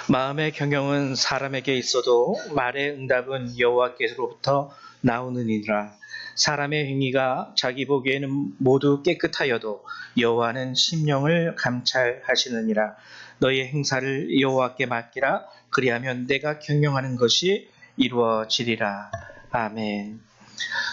마음의 경영은 사람에게 있어도 말의 응답은 여호와께로부터 나오느니라. 사람의 행위가 자기 보기에는 모두 깨끗하여도 여호와는 심령을 감찰하시느니라. 너희의 행사를 여호와께 맡기라. 그리하면 내가 경영하는 것이 이루어지리라. 아멘.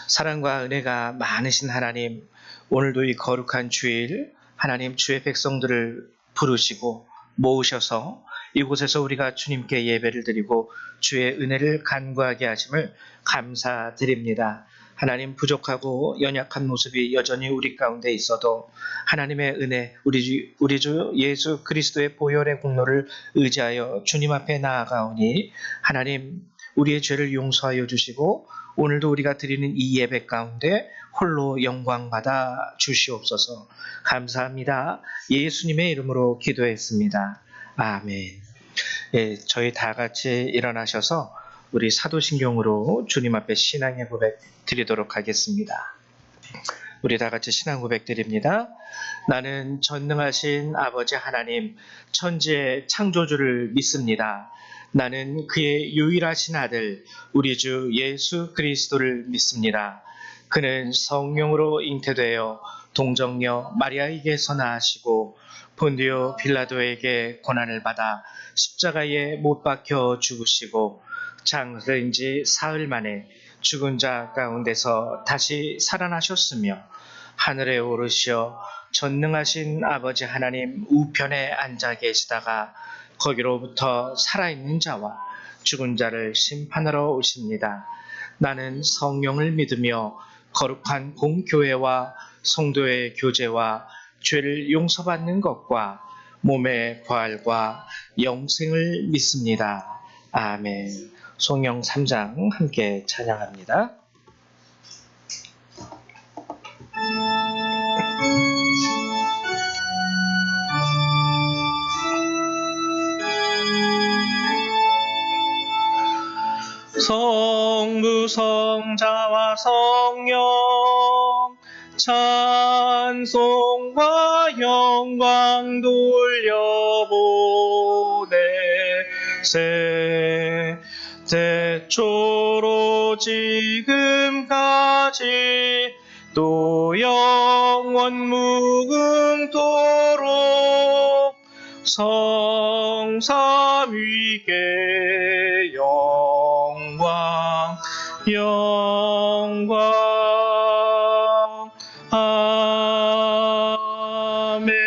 사랑과 은혜가 많으신 하나님, 오늘도 이 거룩한 주일 하나님 주의 백성들을 부르시고 모으셔서 이곳에서 우리가 주님께 예배를 드리고 주의 은혜를 간구하게 하심을 감사드립니다. 하나님, 부족하고 연약한 모습이 여전히 우리 가운데 있어도 하나님의 은혜, 우리 주 예수 그리스도의 보혈의 공로를 의지하여 주님 앞에 나아가오니 하나님, 우리의 죄를 용서하여 주시고 오늘도 우리가 드리는 이 예배 가운데 홀로 영광받아 주시옵소서. 감사합니다. 예수님의 이름으로 기도했습니다. 아멘. 예, 저희 다 같이 일어나셔서 우리 사도신경으로 주님 앞에 신앙의 고백 드리도록 하겠습니다. 우리 다 같이 신앙 고백 드립니다. 나는 전능하신 아버지 하나님, 천지의 창조주를 믿습니다. 나는 그의 유일하신 아들, 우리 주 예수 그리스도를 믿습니다. 그는 성령으로 잉태되어 동정녀 마리아에게서 나시고 본디오 빌라도에게 고난을 받아 십자가에 못 박혀 죽으시고 장사된 지 사흘 만에 죽은 자 가운데서 다시 살아나셨으며 하늘에 오르시어 전능하신 아버지 하나님 우편에 앉아 계시다가 거기로부터 살아있는 자와 죽은 자를 심판하러 오십니다. 나는 성령을 믿으며 거룩한 공교회와 성도의 교제와 죄를 용서받는 것과 몸의 부활과 영생을 믿습니다. 아멘. 성령 3장 함께 찬양합니다. 성부 성자와 성령 찬송과 영광 돌려보내 태초로 지금까지 또 영원 무궁토록 성삼위께 영광 아멘.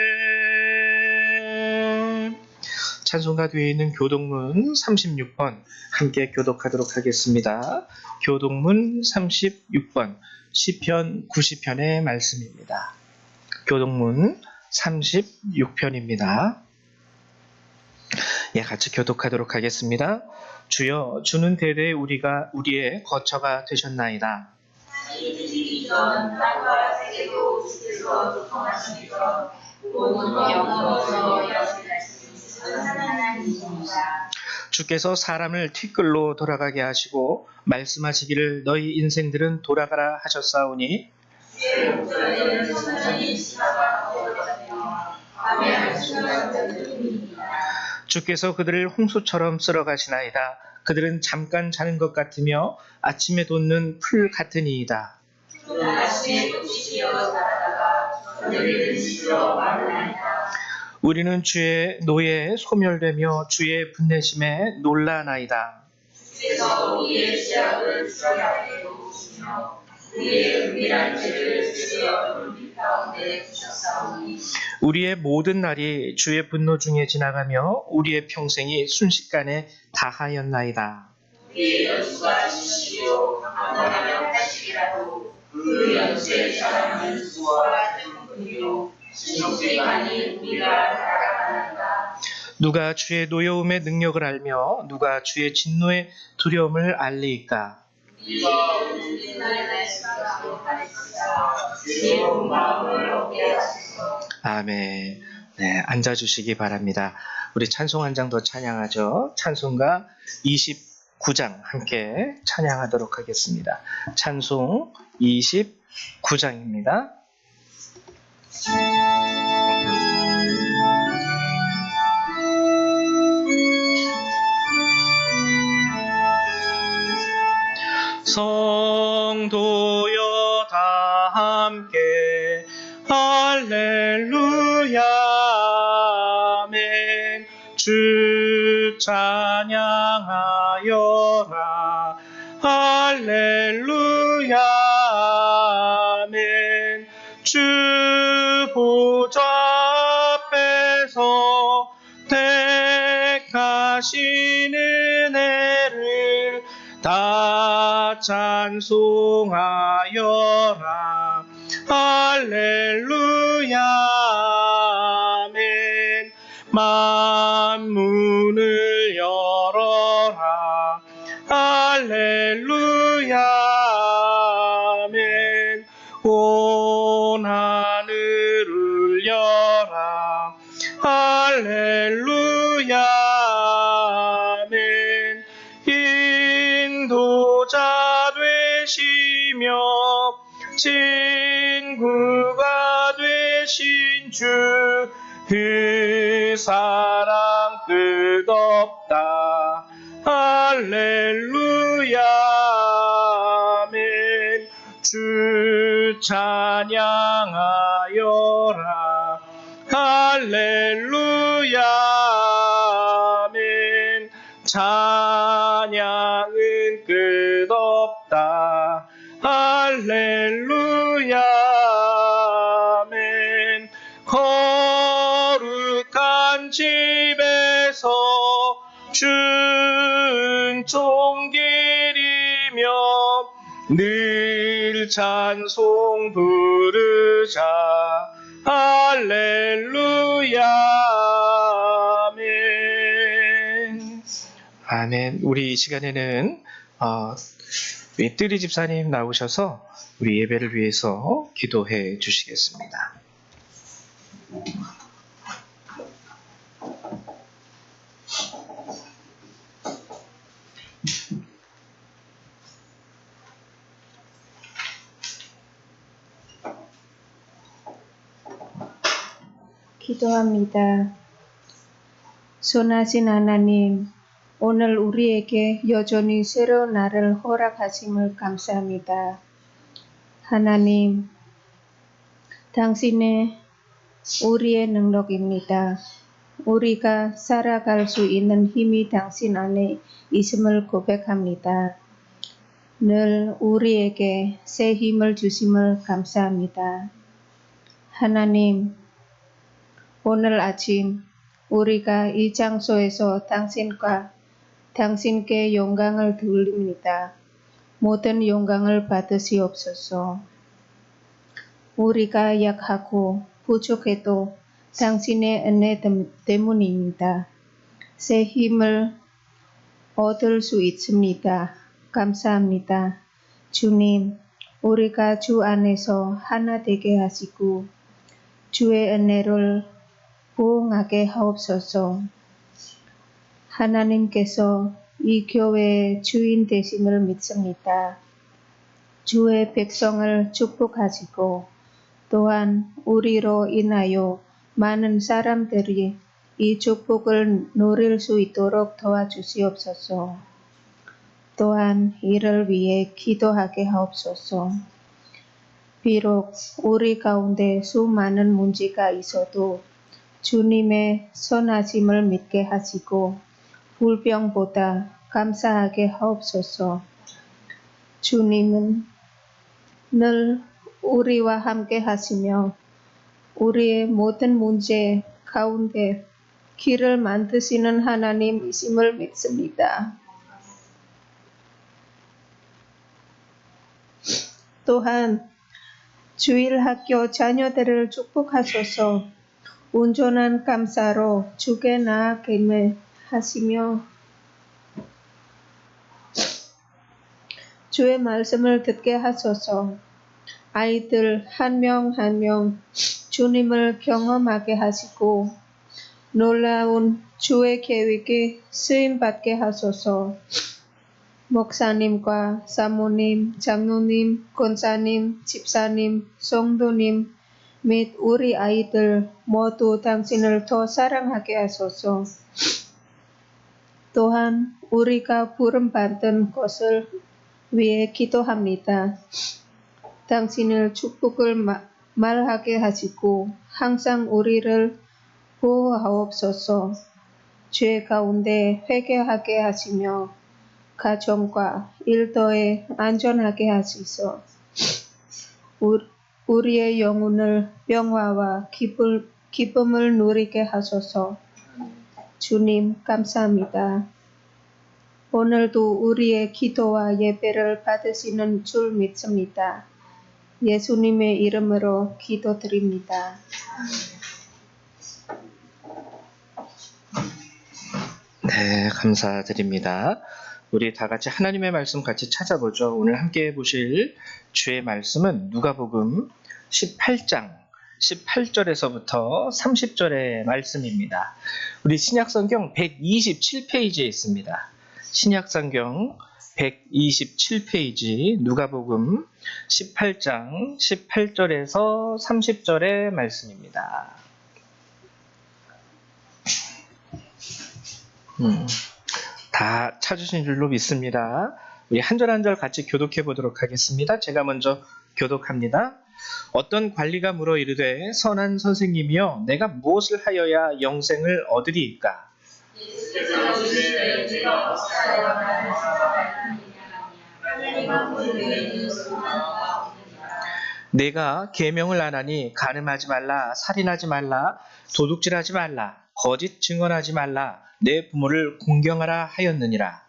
찬송가 뒤에 있는 교독문 36번 함께 교독하도록 하겠습니다. 교독문 36번 시편 90편의 말씀입니다. 교독문 36편입니다. 예, 같이 교독하도록 하겠습니다. 주여, 주는 대대에 우리의 거처가 되셨나이다. 주께서 사람을 티끌로 돌아가게 하시고 말씀하시기를 너희 인생들은 돌아가라 하셨사오니 주께서 그들을 홍수처럼 쓸어가시나이다. 그들은 잠깐 자는 것 같으며 아침에 돋는 풀 같으니이다. 우리는 주의 노예에 소멸되며 주의 분내심에 놀라나이다. 주께서 우리의 죄악을 주의 놓으시며 우리의 은밀한 죄를 주의 어두운 빛 가운데 두셨사오니 우리의 모든 날이 주의 분노 중에 지나가며 우리의 평생이 순식간에 다하였나이다. 우리의 연수가 지시오 강건하며 80이라도 그 연수의 자랑은 수와 같은 분이요 신속시간이 우리가 살아가나이다. 누가 주의 노여움의 능력을 알며 누가 주의 진노의 두려움을 알리이까. 아멘. 네, 앉아주시기 바랍니다. 우리 찬송 한 장 더 찬양하죠. 찬송가 29장 함께 찬양하도록 하겠습니다. 찬송 29장입니다. 성도여 다 함께 할렐루야 아멘. 주 찬양하여라 할렐루야 아멘. 주 보좌 앞에서 택하신 은혜를 다 찬송하여라 할렐루야 아멘. 만문을 열어라 할렐루야 아멘. 온 하늘 울려라 할렐루야 아멘. 인도자 되시며 친구가 되신 주 그 사랑 끝없다 할렐루야 아멘. 주 찬양하여라 할렐루야 아멘. 찬양은 끝없다 할렐루야 아멘. 거룩한 집에서 은총 기리며 늘 찬송 부르자 할렐루야 아멘. 아멘. 우리 이 시간에는 윗뜨리 집사님 나오셔서 우리 예배를 위해서 기도해 주시겠습니다. 기도합니다. 선하신 하나님, 오늘 우리에게 여전히 새로운 날을 허락하심을 감사합니다. 하나님, 당신의 우리의 능력입니다. 우리가 살아갈 수 있는 힘이 당신 안에 있음을 고백합니다. 늘 우리에게 새 힘을 주심을 감사합니다. 하나님, 오늘 아침 우리가 이 장소에서 당신께 영광을 돌립니다. 모든 영광을 받으시옵소서. 우리가 약하고 부족해도 당신의 은혜 때문입니다. 새 힘을 얻을 수 있습니다. 감사합니다. 주님, 우리가 주 안에서 하나 되게 하시고 주의 은혜를 부응하게 하옵소서. 하나님께서 이 교회의 주인 되심을 믿습니다. 주의 백성을 축복하시고 또한 우리로 인하여 많은 사람들이 이 축복을 누릴 수 있도록 도와주시옵소서. 또한 이를 위해 기도하게 하옵소서. 비록 우리 가운데 수많은 문제가 있어도 주님의 선하심을 믿게 하시고 불평보다 감사하게 하옵소서. 주님은 늘 우리와 함께 하시며 우리의 모든 문제 가운데 길을 만드시는 하나님이심을 믿습니다. 또한 주일학교 자녀들을 축복하소서. 온전한 감사로 주께 나아가게 하시며 주의 말씀을 듣게 하소서. 아이들 한 명 한 명 주님을 경험하게 하시고 놀라운 주의 계획에 쓰임받게 하소서. 목사님과 사모님, 장로님, 권사님, 집사님, 성도님 및 우리 아이들 모두 당신을 더 사랑하게 하소서. 또한 우리가 부름받은 것을 위해 기도합니다. 당신을 축복을 말하게 하시고 항상 우리를 보호하옵소서. 죄 가운데 회개하게 하시며 가정과 일터에 안전하게 하시소. 우리의 영혼을 평화와 기쁨을 누리게 하소서. 주님 감사합니다. 오늘도 우리의 기도와 예배를 받으시는 줄 믿습니다. 예수님의 이름으로 기도드립니다. 네, 감사드립니다. 우리 다 같이 하나님의 말씀 같이 찾아보죠. 오늘 함께 보실 주의 말씀은 누가복음 18장 18절에서부터 30절의 말씀입니다. 우리 신약성경 127페이지에 있습니다. 신약성경 127페이지 누가복음 18장 18절에서 30절의 말씀입니다. 다 찾으신 줄로 믿습니다. 우리 한 절 한 절 같이 교독해 보도록 하겠습니다. 제가 먼저 교독합니다. 어떤 관리가 물어 이르되 선한 선생님이여 내가 무엇을 하여야 영생을 얻으리이까? 내가 계명을 안 하니 간음하지 말라, 살인하지 말라, 도둑질하지 말라, 거짓 증언하지 말라, 내 부모를 공경하라 하였느니라.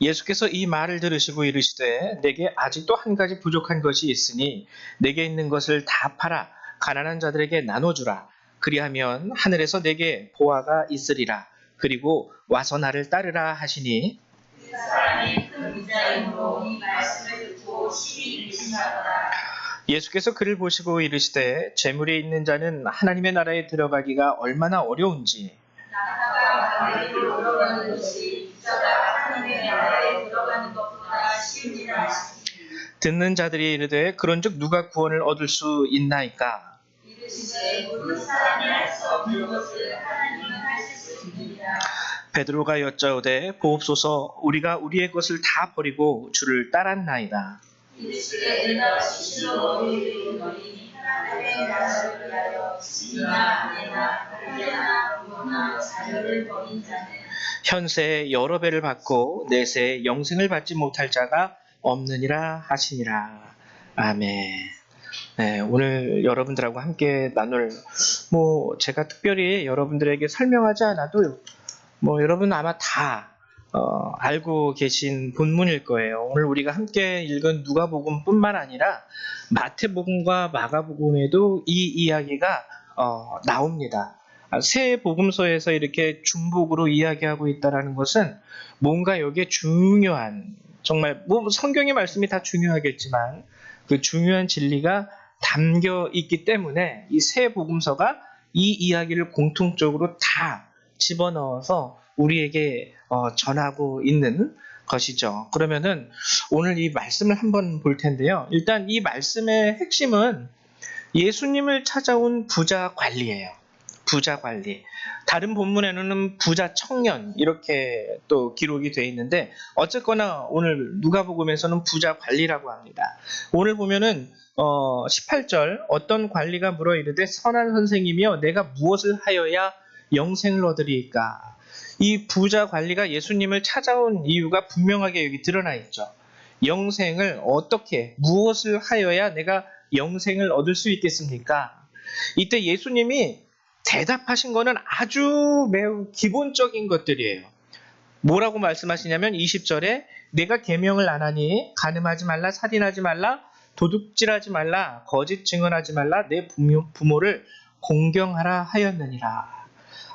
예수께서 이 말을 들으시고 이르시되 내게 아직도 한 가지 부족한 것이 있으니 내게 있는 것을 다 팔아 가난한 자들에게 나눠주라. 그리하면 하늘에서 내게 보화가 있으리라. 그리고 와서 나를 따르라 하시니 예수께서 그를 보시고 이르시되 재물이 있는 자는 하나님의 나라에 들어가기가 얼마나 어려운지 듣는 자들이 이르되 그런즉 누가 구원을 얻을 수 있나이까? 베드로가 여짜오되 보옵소서 우리가 우리의 것을 다 버리고 주를 따랐나이다. 현세에 여러 배를 받고 내세에 영생을 받지 못할 자가 없느니라 하시니라. 아멘. 네, 오늘 여러분들하고 함께 나눌 제가 특별히 여러분들에게 설명하지 않아도 여러분 아마 다 알고 계신 본문일 거예요. 오늘 우리가 함께 읽은 누가복음뿐만 아니라 마태복음과 마가복음에도 이 이야기가 나옵니다. 세 복음서에서 이렇게 중복으로 이야기하고 있다는 것은 뭔가 여기에 중요한 정말 성경의 말씀이 다 중요하겠지만 그 중요한 진리가 담겨 있기 때문에 이 세 복음서가 이 이야기를 공통적으로 다 집어넣어서 우리에게 전하고 있는 것이죠. 그러면은 오늘 이 말씀을 한번 볼 텐데요. 일단 이 말씀의 핵심은 예수님을 찾아온 부자 관리예요. 부자 관리. 다른 본문에는 부자 청년 이렇게 또 기록이 되어 있는데 어쨌거나 오늘 누가복음에서는 부자 관리라고 합니다. 오늘 보면은 18절 어떤 관리가 물어 이르되 선한 선생님이여 내가 무엇을 하여야 영생을 얻으리이까? 이 부자 관리가 예수님을 찾아온 이유가 분명하게 여기 드러나 있죠. 영생을 어떻게 무엇을 하여야 내가 영생을 얻을 수 있겠습니까? 이때 예수님이 대답하신 거는 아주 매우 기본적인 것들이에요. 뭐라고 말씀하시냐면 20절에 내가 계명을 안 하니 간음하지 말라, 살인하지 말라, 도둑질하지 말라, 거짓 증언하지 말라, 내 부모를 공경하라 하였느니라.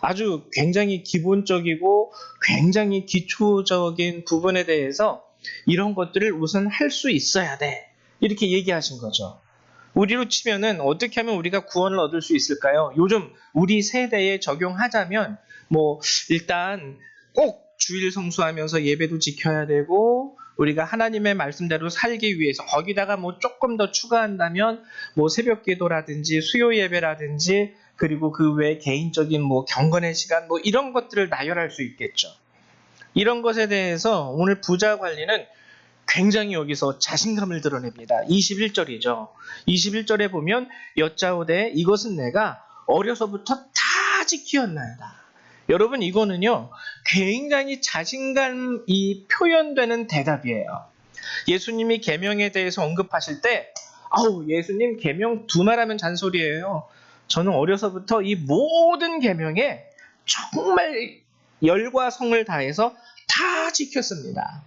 아주 굉장히 기본적이고 굉장히 기초적인 부분에 대해서 이런 것들을 우선 할 수 있어야 돼. 이렇게 얘기하신 거죠. 우리로 치면은 어떻게 하면 우리가 구원을 얻을 수 있을까요? 요즘 우리 세대에 적용하자면 일단 꼭 주일 성수하면서 예배도 지켜야 되고 우리가 하나님의 말씀대로 살기 위해서 거기다가 조금 더 추가한다면 새벽 기도라든지 수요 예배라든지 그리고 그 외 개인적인 경건의 시간 이런 것들을 나열할 수 있겠죠. 이런 것에 대해서 오늘 부자 관리는 굉장히 여기서 자신감을 드러냅니다. 21절이죠. 21절에 보면 여짜오되 이것은 내가 어려서부터 다 지키었나이다. 여러분 이거는요 굉장히 자신감이 표현되는 대답이에요. 예수님이 계명에 대해서 언급하실 때 아우 예수님 계명 두 말하면 잔소리예요. 저는 어려서부터 이 모든 계명에 정말 열과 성을 다해서 다 지켰습니다.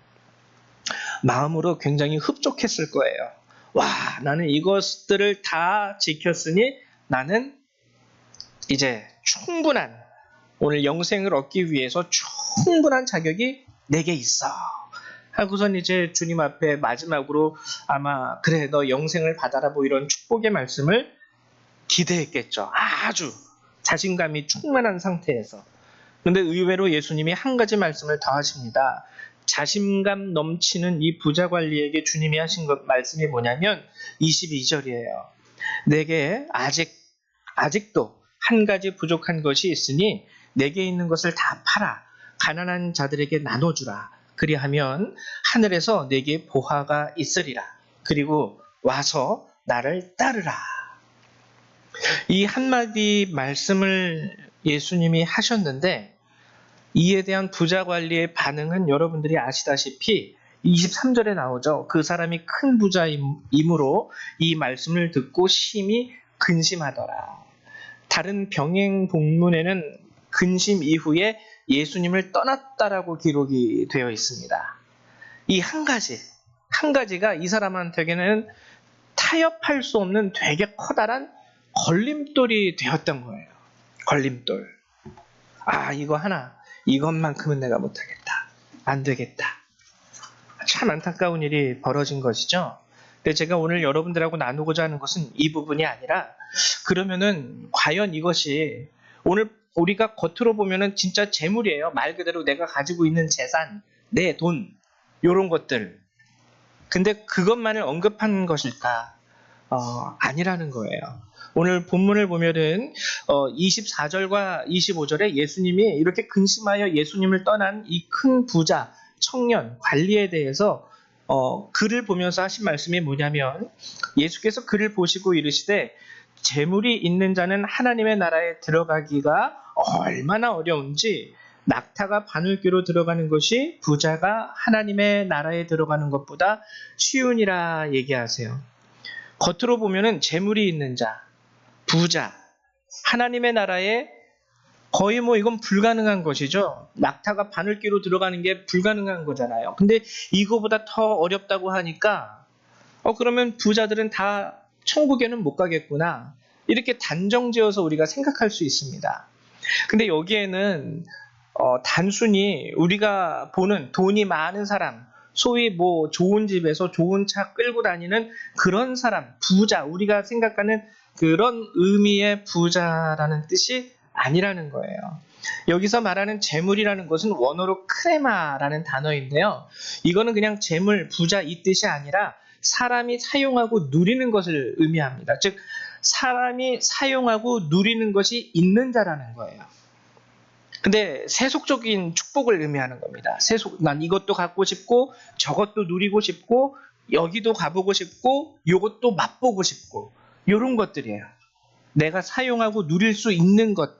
마음으로 굉장히 흡족했을 거예요. 와, 나는 이것들을 다 지켰으니 나는 이제 충분한 오늘 영생을 얻기 위해서 충분한 자격이 내게 있어. 하고선 이제 주님 앞에 마지막으로 아마 그래 너 영생을 받아라 뭐 이런 축복의 말씀을 기대했겠죠. 아주 자신감이 충만한 상태에서. 근데 의외로 예수님이 한 가지 말씀을 더 하십니다. 자신감 넘치는 이 부자 관리에게 주님이 하신 말씀이 뭐냐면 22절이에요. 내게 아직도 한 가지 부족한 것이 있으니 내게 있는 것을 다 팔아 가난한 자들에게 나눠주라. 그리하면 하늘에서 내게 보화가 있으리라. 그리고 와서 나를 따르라. 이 한마디 말씀을 예수님이 하셨는데 이에 대한 부자 관리의 반응은 여러분들이 아시다시피 23절에 나오죠. 그 사람이 큰 부자이므로 이 말씀을 듣고 심히 근심하더라. 다른 병행 본문에는 근심 이후에 예수님을 떠났다라고 기록이 되어 있습니다. 이 한 가지가 이 사람한테는 타협할 수 없는 되게 커다란 걸림돌이 되었던 거예요. 걸림돌. 아, 이것만큼은 내가 못하겠다. 안 되겠다. 참 안타까운 일이 벌어진 것이죠. 근데 제가 오늘 여러분들하고 나누고자 하는 것은 이 부분이 아니라 그러면은 과연 이것이 오늘 우리가 겉으로 보면은 진짜 재물이에요. 말 그대로 내가 가지고 있는 재산, 내 돈, 요런 것들. 근데 그것만을 언급한 것일까? 아니라는 거예요. 오늘 본문을 보면은 24절과 25절에 예수님이 이렇게 근심하여 예수님을 떠난 이 큰 부자, 청년, 관리에 대해서 그를 보면서 하신 말씀이 뭐냐면 예수께서 그를 보시고 이르시되 재물이 있는 자는 하나님의 나라에 들어가기가 얼마나 어려운지 낙타가 바늘귀로 들어가는 것이 부자가 하나님의 나라에 들어가는 것보다 쉬우니라 얘기하세요. 겉으로 보면은 재물이 있는 자, 부자, 하나님의 나라에 거의 뭐 이건 불가능한 것이죠. 낙타가 바늘귀로 들어가는 게 불가능한 거잖아요. 근데 이거보다 더 어렵다고 하니까 그러면 부자들은 다 천국에는 못 가겠구나. 이렇게 단정지어서 우리가 생각할 수 있습니다. 근데 여기에는 단순히 우리가 보는 돈이 많은 사람, 소위 뭐 좋은 집에서 좋은 차 끌고 다니는 그런 사람, 부자, 우리가 생각하는 그런 의미의 부자라는 뜻이 아니라는 거예요. 여기서 말하는 재물이라는 것은 원어로 크레마라는 단어인데요. 이거는 그냥 재물, 부자 이 뜻이 아니라 사람이 사용하고 누리는 것을 의미합니다. 즉 사람이 사용하고 누리는 것이 있는 자라는 거예요. 근데 세속적인 축복을 의미하는 겁니다. 난 이것도 갖고 싶고 저것도 누리고 싶고 여기도 가보고 싶고 요것도 맛보고 싶고 요런 것들이에요. 내가 사용하고 누릴 수 있는 것,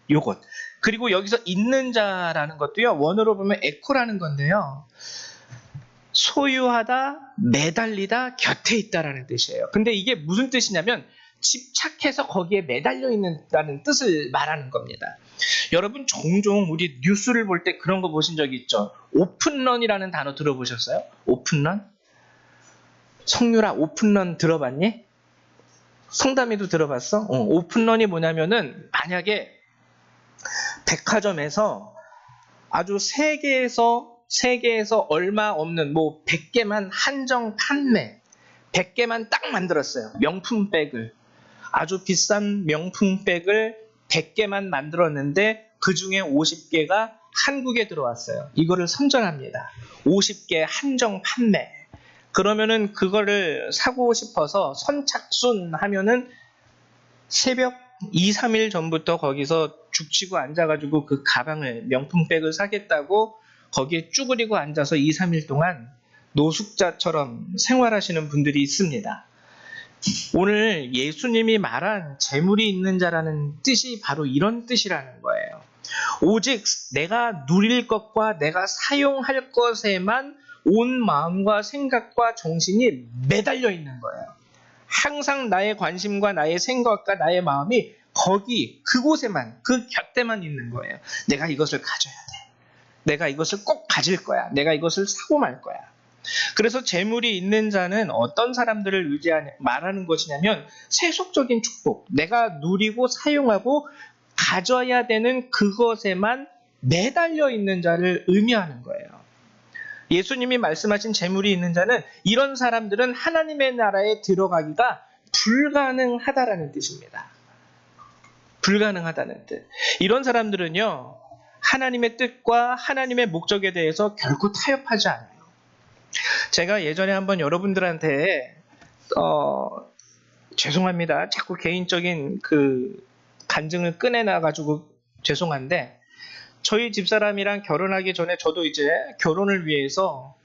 요것. 그리고 여기서 있는 자라는 것도요. 원어로 보면 에코라는 건데요. 소유하다, 매달리다, 곁에 있다라는 뜻이에요. 근데 이게 무슨 뜻이냐면 집착해서 거기에 매달려 있는다는 뜻을 말하는 겁니다. 여러분 종종 우리 뉴스를 볼 때 그런 거 보신 적이 있죠? 오픈런이라는 단어 들어보셨어요? 오픈런? 성유라 오픈런 들어봤니? 성담이도 들어봤어? 오픈런이 뭐냐면은 만약에 백화점에서 아주 세계에서 얼마 없는 뭐 100개만 한정 판매 100개만 딱 만들었어요. 명품백을. 아주 비싼 명품백을 100개만 만들었는데 그중에 50개가 한국에 들어왔어요. 이거를 선전합니다. 50개 한정 판매. 그러면은 그거를 사고 싶어서 선착순 하면은 새벽 2, 3일 전부터 거기서 죽치고 앉아가지고 그 가방을 명품백을 사겠다고 거기에 쭈그리고 앉아서 2, 3일 동안 노숙자처럼 생활하시는 분들이 있습니다. 오늘 예수님이 말한 재물이 있는 자라는 뜻이 바로 이런 뜻이라는 거예요. 오직 내가 누릴 것과 내가 사용할 것에만 온 마음과 생각과 정신이 매달려 있는 거예요. 항상 나의 관심과 나의 생각과 나의 마음이 거기 그곳에만 그 곁에만 있는 거예요. 내가 이것을 가져야 돼. 내가 이것을 꼭 가질 거야. 내가 이것을 사고 말 거야. 그래서 재물이 있는 자는 어떤 사람들을 말하는 것이냐면 세속적인 축복, 내가 누리고 사용하고 가져야 되는 그것에만 매달려 있는 자를 의미하는 거예요. 예수님이 말씀하신 재물이 있는 자는 이런 사람들은 하나님의 나라에 들어가기가 불가능하다라는 뜻입니다. 불가능하다는 뜻. 이런 사람들은요, 하나님의 뜻과 하나님의 목적에 대해서 결코 타협하지 않아요. 제가 예전에 한번 여러분들한테 죄송합니다. 자꾸 개인적인 그 간증을 꺼내놔가지고 죄송한데, 저희 집사람이랑 결혼하기 전에 저도 이제 결혼을 위해서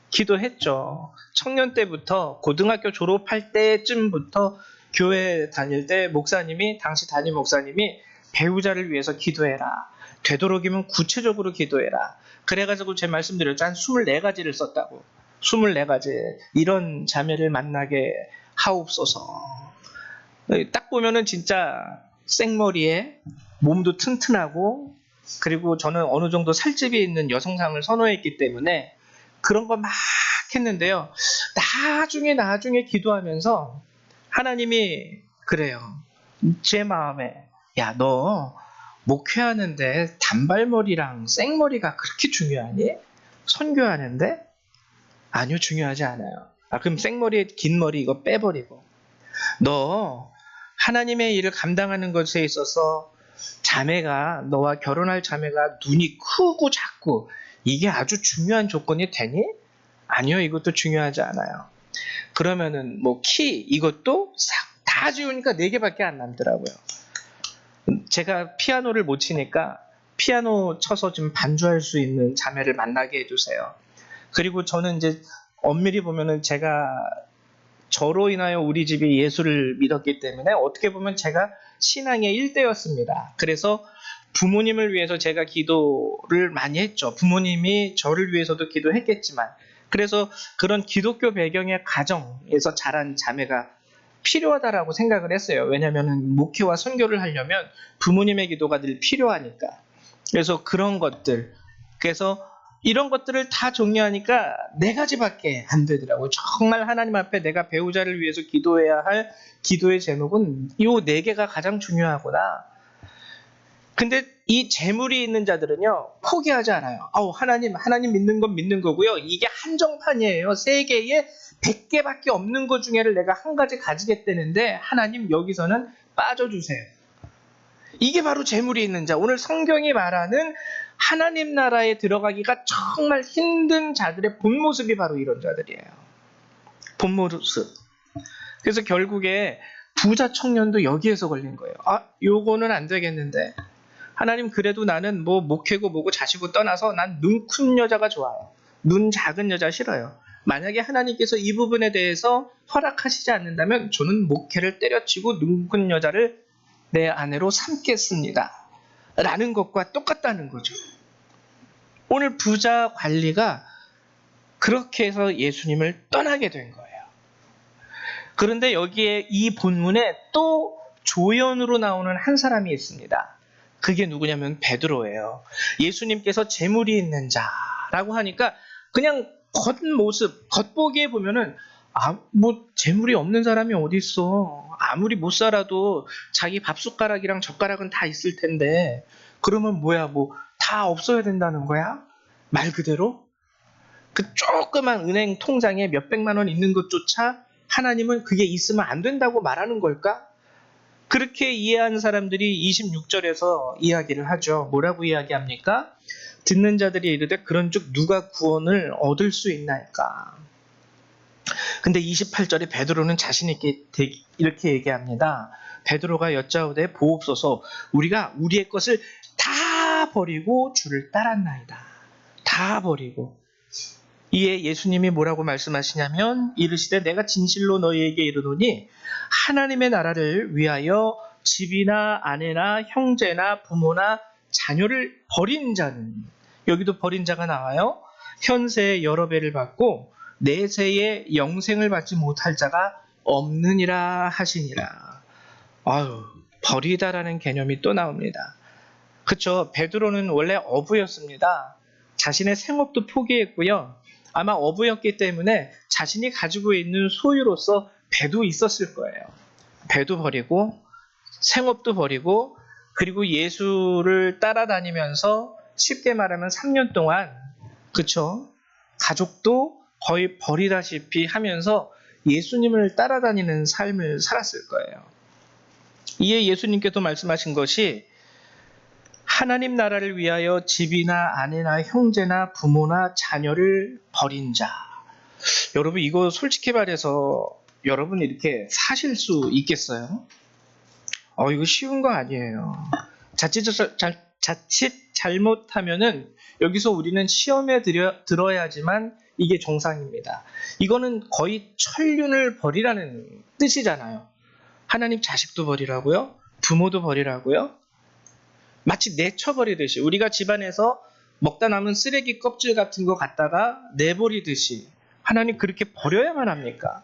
기도했죠. 청년 때부터 고등학교 졸업할 때쯤부터 교회 다닐 때 목사님이, 당시 담임 목사님이 배우자를 위해서 기도해라. 되도록이면 구체적으로 기도해라. 그래가지고 제 말씀드렸죠. 한 24가지를 썼다고. 24가지. 이런 자매를 만나게 하옵소서. 딱 보면은 진짜 생머리에 몸도 튼튼하고, 그리고 저는 어느 정도 살집이 있는 여성상을 선호했기 때문에 그런 거 막 했는데요. 나중에 기도하면서 하나님이 그래요. 제 마음에, 야, 너 목회하는데 단발머리랑 생머리가 그렇게 중요하니? 선교하는데? 아니요, 중요하지 않아요. 그럼 생머리에 긴 머리 이거 빼버리고, 너 하나님의 일을 감당하는 것에 있어서 자매가, 너와 결혼할 자매가 눈이 크고 작고 이게 아주 중요한 조건이 되니? 아니요, 이것도 중요하지 않아요. 그러면은 뭐 키 이것도 싹 다 지우니까 4개밖에 안 남더라고요. 제가 피아노를 못 치니까 피아노 쳐서 좀 반주할 수 있는 자매를 만나게 해주세요. 그리고 저는 이제 엄밀히 보면은 제가 저로 인하여 우리 집이 예수를 믿었기 때문에 어떻게 보면 제가 신앙의 일대였습니다. 그래서 부모님을 위해서 제가 기도를 많이 했죠. 부모님이 저를 위해서도 기도했겠지만, 그래서 그런 기독교 배경의 가정에서 자란 자매가 필요하다라고 생각을 했어요. 왜냐하면 목회와 선교를 하려면 부모님의 기도가 늘 필요하니까. 그래서 그런 것들, 그래서 이런 것들을 다 정리하니까 4가지밖에 안 되더라고요. 정말 하나님 앞에 내가 배우자를 위해서 기도해야 할 기도의 제목은 이 4개가 가장 중요하구나. 근데 이 재물이 있는 자들은요, 포기하지 않아요. 하나님 믿는 건 믿는 거고요. 이게 한정판이에요. 세계에 100개밖에 없는 것 중에를 내가 한 가지 가지겠다는데 하나님 여기서는 빠져주세요. 이게 바로 재물이 있는 자. 오늘 성경이 말하는 하나님 나라에 들어가기가 정말 힘든 자들의 본 모습이 바로 이런 자들이에요. 본 모습. 그래서 결국에 부자 청년도 여기에서 걸린 거예요. 요거는 안 되겠는데. 하나님, 그래도 나는 뭐 목회고 뭐고 자시고 떠나서 난 눈 큰 여자가 좋아요. 눈 작은 여자 싫어요. 만약에 하나님께서 이 부분에 대해서 허락하시지 않는다면 저는 목회를 때려치고 눈 큰 여자를 내 아내로 삼겠습니다. 라는 것과 똑같다는 거죠. 오늘 부자 관리가 그렇게 해서 예수님을 떠나게 된 거예요. 그런데 여기에 이 본문에 또 조연으로 나오는 한 사람이 있습니다. 그게 누구냐면 베드로예요. 예수님께서 재물이 있는 자라고 하니까 그냥 겉모습, 겉보기에 보면은 뭐 재물이 없는 사람이 어디 있어. 아무리 못 살아도 자기 밥숟가락이랑 젓가락은 다 있을 텐데 그러면 뭐야, 뭐 다 없어야 된다는 거야? 말 그대로? 그 조그만 은행 통장에 몇백만 원 있는 것조차 하나님은 그게 있으면 안 된다고 말하는 걸까? 그렇게 이해하는 사람들이 26절에서 이야기를 하죠. 뭐라고 이야기합니까? 듣는 자들이 이르되 그런즉 누가 구원을 얻을 수 있나이까? 근데 28절에 베드로는 자신 있게 이렇게 얘기합니다. 베드로가 여짜오되 보옵소서, 우리가 우리의 것을 다 버리고 주를 따랐나이다. 다 다 버리고. 이에 예수님이 뭐라고 말씀하시냐면 이르시되 내가 진실로 너희에게 이르노니 하나님의 나라를 위하여 집이나 아내나 형제나 부모나 자녀를 버린 자는, 여기도 버린 자가 나와요. 현세의 여러 배를 받고 내세의 영생을 받지 못할 자가 없느니라 하시니라. 아유, 버리다라는 개념이 또 나옵니다. 그쵸? 베드로는 원래 어부였습니다. 자신의 생업도 포기했고요. 아마 어부였기 때문에 자신이 가지고 있는 소유로서 배도 있었을 거예요. 배도 버리고 생업도 버리고, 그리고 예수를 따라다니면서 쉽게 말하면 3년 동안, 그쵸? 가족도 거의 버리다시피 하면서 예수님을 따라다니는 삶을 살았을 거예요. 이에 예수님께서 말씀하신 것이 하나님 나라를 위하여 집이나 아내나 형제나 부모나 자녀를 버린 자. 여러분, 이거 솔직히 말해서 여러분 이렇게 사실 수 있겠어요? 이거 쉬운 거 아니에요. 자칫 잘못하면은 여기서 우리는 시험에 들어야지만 이게 정상입니다. 이거는 거의 천륜을 버리라는 뜻이잖아요. 하나님 자식도 버리라고요? 부모도 버리라고요? 마치 내쳐버리듯이, 우리가 집안에서 먹다 남은 쓰레기 껍질 같은 거 갖다가 내버리듯이 하나님 그렇게 버려야만 합니까?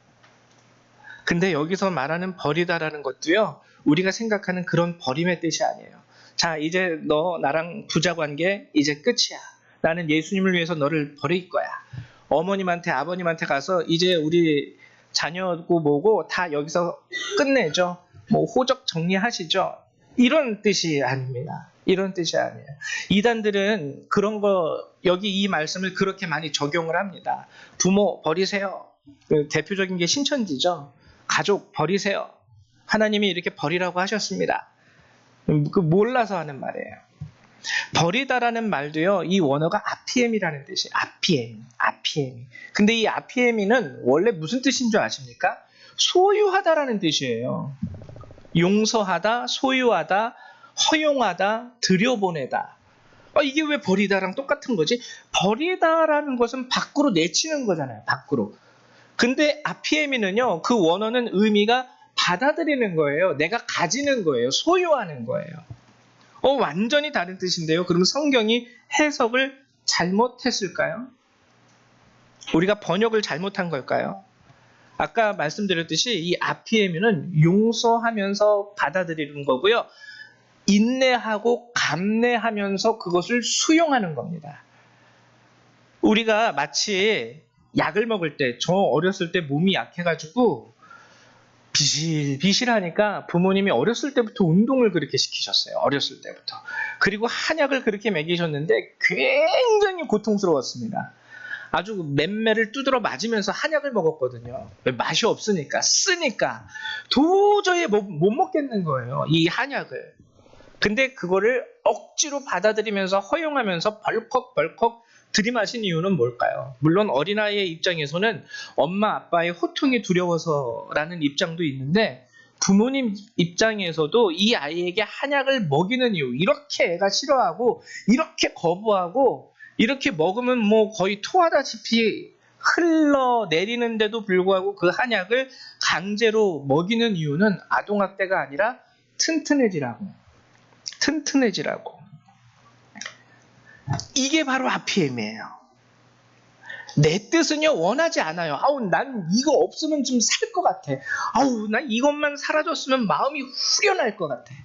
근데 여기서 말하는 버리다라는 것도요, 우리가 생각하는 그런 버림의 뜻이 아니에요. 자, 이제 너 나랑 부자 관계 이제 끝이야. 나는 예수님을 위해서 너를 버릴 거야. 어머님한테 아버님한테 가서 이제 우리 자녀고 뭐고 다 여기서 끝내죠. 뭐 호적 정리하시죠. 이런 뜻이 아닙니다. 이런 뜻이 아니에요. 이단들은 그런 거, 여기 이 말씀을 그렇게 많이 적용을 합니다. 부모 버리세요. 대표적인 게 신천지죠. 가족 버리세요. 하나님이 이렇게 버리라고 하셨습니다. 그 몰라서 하는 말이에요. 버리다라는 말도요, 이 원어가 아피엠이라는 뜻이에요. 아피엠. 근데 이 아피엠이는 원래 무슨 뜻인 줄 아십니까? 소유하다라는 뜻이에요. 용서하다, 소유하다, 허용하다, 들여보내다. 이게 왜 버리다랑 똑같은 거지? 버리다라는 것은 밖으로 내치는 거잖아요. 밖으로. 근데 아피에미는요, 그 원어는 의미가 받아들이는 거예요. 내가 가지는 거예요. 소유하는 거예요. 완전히 다른 뜻인데요. 그럼 성경이 해석을 잘못했을까요? 우리가 번역을 잘못한 걸까요? 아까 말씀드렸듯이 이 아피에미는 용서하면서 받아들이는 거고요. 인내하고 감내하면서 그것을 수용하는 겁니다. 우리가 마치 약을 먹을 때, 저 어렸을 때 몸이 약해가지고 비실비실하니까 부모님이 어렸을 때부터 운동을 그렇게 시키셨어요. 어렸을 때부터. 그리고 한약을 그렇게 먹이셨는데 굉장히 고통스러웠습니다. 아주 맴매를 두드러 맞으면서 한약을 먹었거든요. 맛이 없으니까, 쓰니까 도저히 못 먹겠는 거예요, 이 한약을. 근데 그거를 억지로 받아들이면서 허용하면서 벌컥벌컥 들이마신 이유는 뭘까요? 물론 어린아이의 입장에서는 엄마 아빠의 호통이 두려워서라는 입장도 있는데, 부모님 입장에서도 이 아이에게 한약을 먹이는 이유, 이렇게 애가 싫어하고 이렇게 거부하고 이렇게 먹으면 뭐 거의 토하다시피 흘러내리는데도 불구하고 그 한약을 강제로 먹이는 이유는 아동학대가 아니라 튼튼해지라고. 이게 바로 아피엠이에요. 내 뜻은요 원하지 않아요. 난 이거 없으면 좀 살 것 같아. 난 이것만 사라졌으면 마음이 후련할 것 같아.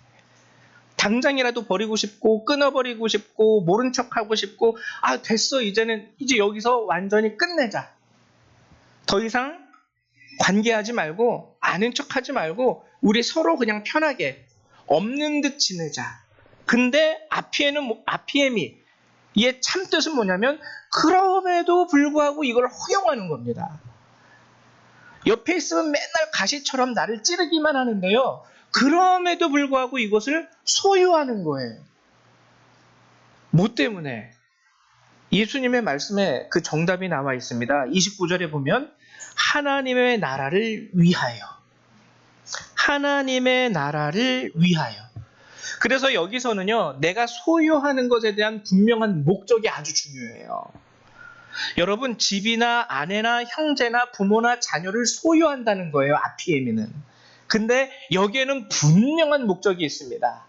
당장이라도 버리고 싶고 끊어버리고 싶고 모른 척하고 싶고, 됐어, 이제 여기서 완전히 끝내자. 더 이상 관계하지 말고 아는 척하지 말고 우리 서로 그냥 편하게 없는 듯 지내자. 근데 아피엠이 얘 참뜻은 뭐냐면 그럼에도 불구하고 이걸 허용하는 겁니다. 옆에 있으면 맨날 가시처럼 나를 찌르기만 하는데요, 그럼에도 불구하고 이것을 소유하는 거예요. 뭐 때문에? 예수님의 말씀에 그 정답이 나와 있습니다. 29절에 보면 하나님의 나라를 위하여. 하나님의 나라를 위하여. 그래서 여기서는요, 내가 소유하는 것에 대한 분명한 목적이 아주 중요해요. 여러분, 집이나 아내나 형제나 부모나 자녀를 소유한다는 거예요, 아피에미는. 근데 여기에는 분명한 목적이 있습니다.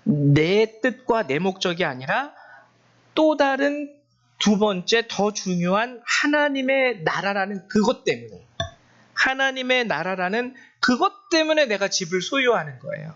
내 뜻과 내 목적이 아니라 또 다른 두 번째 더 중요한 하나님의 나라라는 그것 때문에, 하나님의 나라라는 그것 때문에 내가 집을 소유하는 거예요.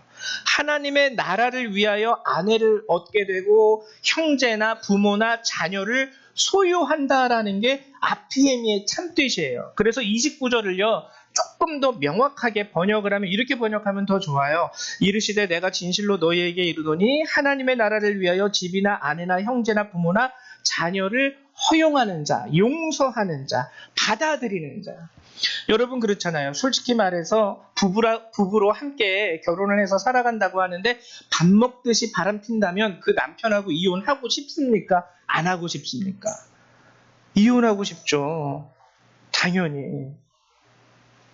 하나님의 나라를 위하여 아내를 얻게 되고 형제나 부모나 자녀를 소유한다라는 게 아피에미의 참뜻이에요. 그래서 29절을요 조금 더 명확하게 번역을 하면 이렇게 번역하면 더 좋아요. 이르시되 내가 진실로 너희에게 이르노니 하나님의 나라를 위하여 집이나 아내나 형제나 부모나 자녀를 허용하는 자, 용서하는 자, 받아들이는 자. 여러분 그렇잖아요. 솔직히 말해서 부부로 함께 결혼을 해서 살아간다고 하는데 밥 먹듯이 바람 핀다면 그 남편하고 이혼하고 싶습니까? 안 하고 싶습니까? 이혼하고 싶죠. 당연히.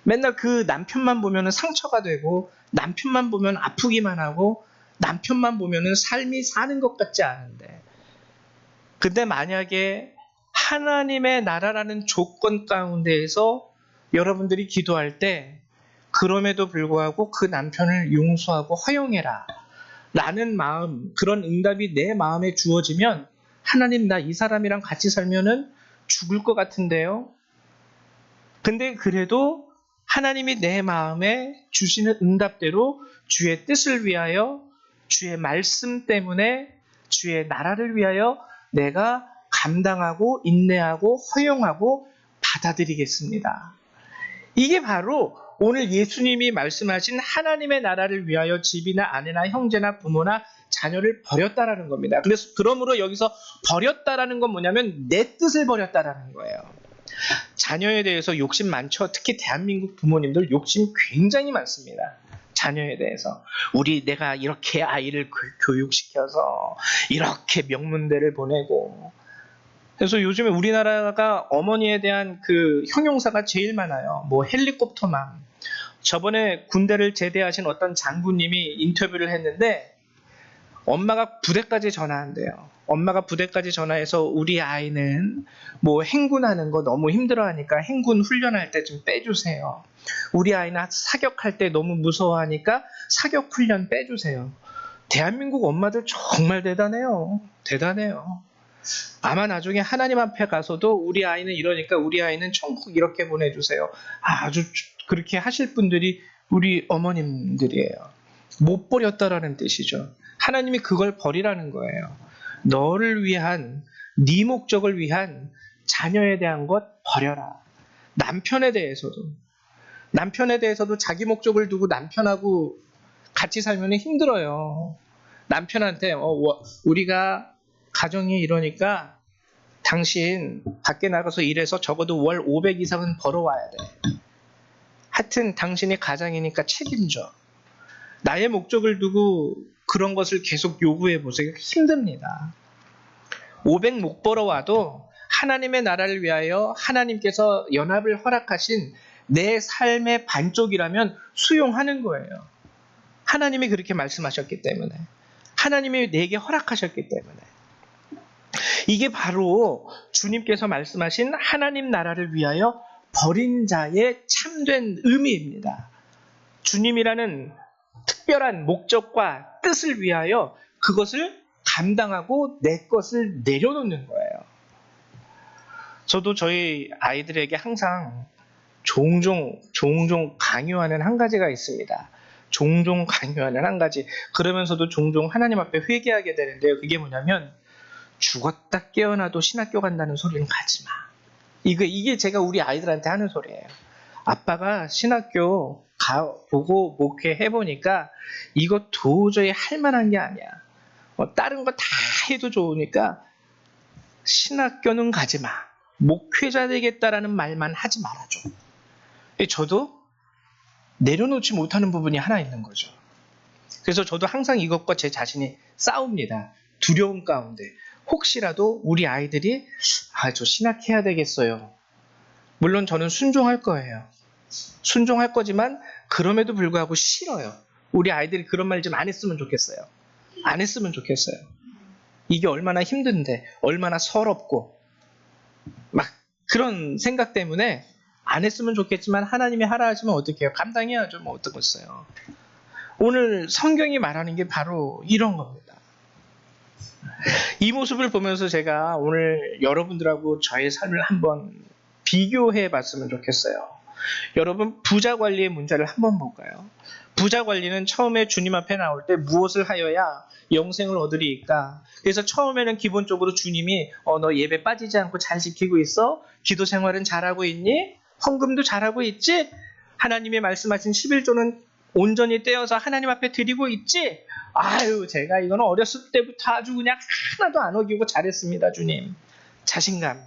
맨날 그 남편만 보면 상처가 되고 남편만 보면 아프기만 하고 남편만 보면 삶이 사는 것 같지 않은데, 근데 만약에 하나님의 나라라는 조건 가운데에서 여러분들이 기도할 때 그럼에도 불구하고 그 남편을 용서하고 허용해라 라는 마음, 그런 응답이 내 마음에 주어지면 하나님, 나 이 사람이랑 같이 살면은 죽을 것 같은데요. 근데 그래도 하나님이 내 마음에 주시는 응답대로 주의 뜻을 위하여, 주의 말씀 때문에 주의 나라를 위하여 내가 감당하고 인내하고 허용하고 받아들이겠습니다. 이게 바로 오늘 예수님이 말씀하신 하나님의 나라를 위하여 집이나 아내나 형제나 부모나 자녀를 버렸다라는 겁니다. 그래서 그러므로 여기서 버렸다라는 건 뭐냐면 내 뜻을 버렸다라는 거예요. 자녀에 대해서 욕심 많죠. 특히 대한민국 부모님들 욕심 굉장히 많습니다. 자녀에 대해서. 내가 이렇게 아이를 교육시켜서 이렇게 명문대를 보내고. 그래서 요즘에 우리나라가 어머니에 대한 그 형용사가 제일 많아요. 뭐 헬리콥터맘. 저번에 군대를 제대하신 어떤 장군님이 인터뷰를 했는데 엄마가 부대까지 전화한대요. 엄마가 부대까지 전화해서 우리 아이는 뭐 행군하는 거 너무 힘들어하니까 행군 훈련할 때 좀 빼주세요. 우리 아이는 사격할 때 너무 무서워하니까 사격 훈련 빼주세요. 대한민국 엄마들 정말 대단해요. 대단해요. 아마 나중에 하나님 앞에 가서도 우리 아이는 이러니까 우리 아이는 천국 이렇게 보내주세요. 아주 그렇게 하실 분들이 우리 어머님들이에요. 못 버렸다라는 뜻이죠. 하나님이 그걸 버리라는 거예요. 너를 위한, 네 목적을 위한 자녀에 대한 것 버려라. 남편에 대해서도 자기 목적을 두고 남편하고 같이 살면 힘들어요. 남편한테 우리가 가정이 이러니까 당신 밖에 나가서 일해서 적어도 월 500 이상은 벌어와야 돼. 하여튼 당신이 가장이니까 책임져. 나의 목적을 두고 그런 것을 계속 요구해 보세요. 힘듭니다. 500 못 벌어와도 하나님의 나라를 위하여 하나님께서 연합을 허락하신 내 삶의 반쪽이라면 수용하는 거예요. 하나님이 그렇게 말씀하셨기 때문에. 하나님이 내게 허락하셨기 때문에. 이게 바로 주님께서 말씀하신 하나님 나라를 위하여 버린 자의 참된 의미입니다. 주님이라는 특별한 목적과 뜻을 위하여 그것을 감당하고 내 것을 내려놓는 거예요. 저도 저희 아이들에게 항상 종종 강요하는 한 가지가 있습니다. 종종 강요하는 한 가지. 그러면서도 종종 하나님 앞에 회개하게 되는데요. 그게 뭐냐면 죽었다 깨어나도 신학교 간다는 소리는 가지 마. 이게 제가 우리 아이들한테 하는 소리예요. 아빠가 신학교 보고 목회해보니까 이거 도저히 할 만한 게 아니야. 다른 거 다 해도 좋으니까 신학교는 가지 마. 목회자 되겠다라는 말만 하지 말아줘. 저도 내려놓지 못하는 부분이 하나 있는 거죠. 그래서 저도 항상 이것과 제 자신이 싸웁니다. 두려움 가운데. 혹시라도 우리 아이들이 저 신학해야 되겠어요. 물론 저는 순종할 거예요. 순종할 거지만 그럼에도 불구하고 싫어요. 우리 아이들이 그런 말 좀 안 했으면 좋겠어요. 안 했으면 좋겠어요. 이게 얼마나 힘든데, 얼마나 서럽고, 막 그런 생각 때문에 안 했으면 좋겠지만 하나님이 하라 하시면 어떡해요? 감당해야죠. 뭐 어떡겠어요. 오늘 성경이 말하는 게 바로 이런 겁니다. 이 모습을 보면서 제가 오늘 여러분들하고 저의 삶을 한번 비교해 봤으면 좋겠어요. 여러분, 부자 관리의 문제를 한번 볼까요? 부자 관리는 처음에 주님 앞에 나올 때 무엇을 하여야 영생을 얻으리이까? 그래서 처음에는 기본적으로 주님이 너 예배 빠지지 않고 잘 지키고 있어? 기도 생활은 잘하고 있니? 헌금도 잘하고 있지? 하나님이 말씀하신 11조는 온전히 떼어서 하나님 앞에 드리고 있지? 아유, 제가 이거는 어렸을 때부터 아주 그냥 하나도 안 어기고 잘했습니다, 주님. 자신감.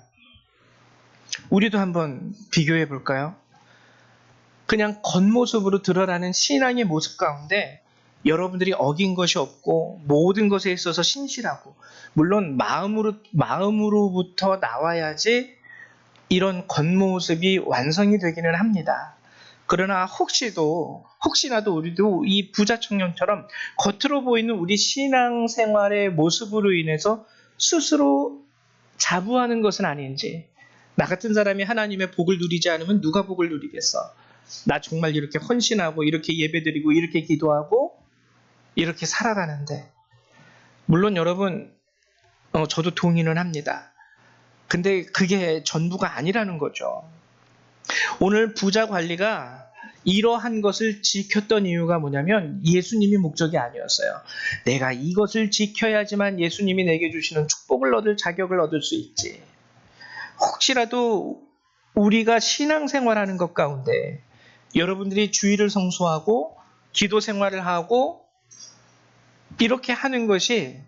우리도 한번 비교해 볼까요? 그냥 겉모습으로 드러나는 신앙의 모습 가운데 여러분들이 어긴 것이 없고 모든 것에 있어서 신실하고, 물론 마음으로부터 나와야지 이런 겉모습이 완성이 되기는 합니다. 그러나 혹시나도 우리도 이 부자 청년처럼 겉으로 보이는 우리 신앙생활의 모습으로 인해서 스스로 자부하는 것은 아닌지, 나 같은 사람이 하나님의 복을 누리지 않으면 누가 복을 누리겠어? 나 정말 이렇게 헌신하고 이렇게 예배드리고 이렇게 기도하고 이렇게 살아가는데, 물론 여러분 저도 동의는 합니다. 근데 그게 전부가 아니라는 거죠. 오늘 부자 관리가 이러한 것을 지켰던 이유가 뭐냐면 예수님이 목적이 아니었어요. 내가 이것을 지켜야지만 예수님이 내게 주시는 축복을 얻을 자격을 얻을 수 있지. 혹시라도 우리가 신앙생활하는 것 가운데 여러분들이 주일을 성수하고 기도 생활을 하고 이렇게 하는 것이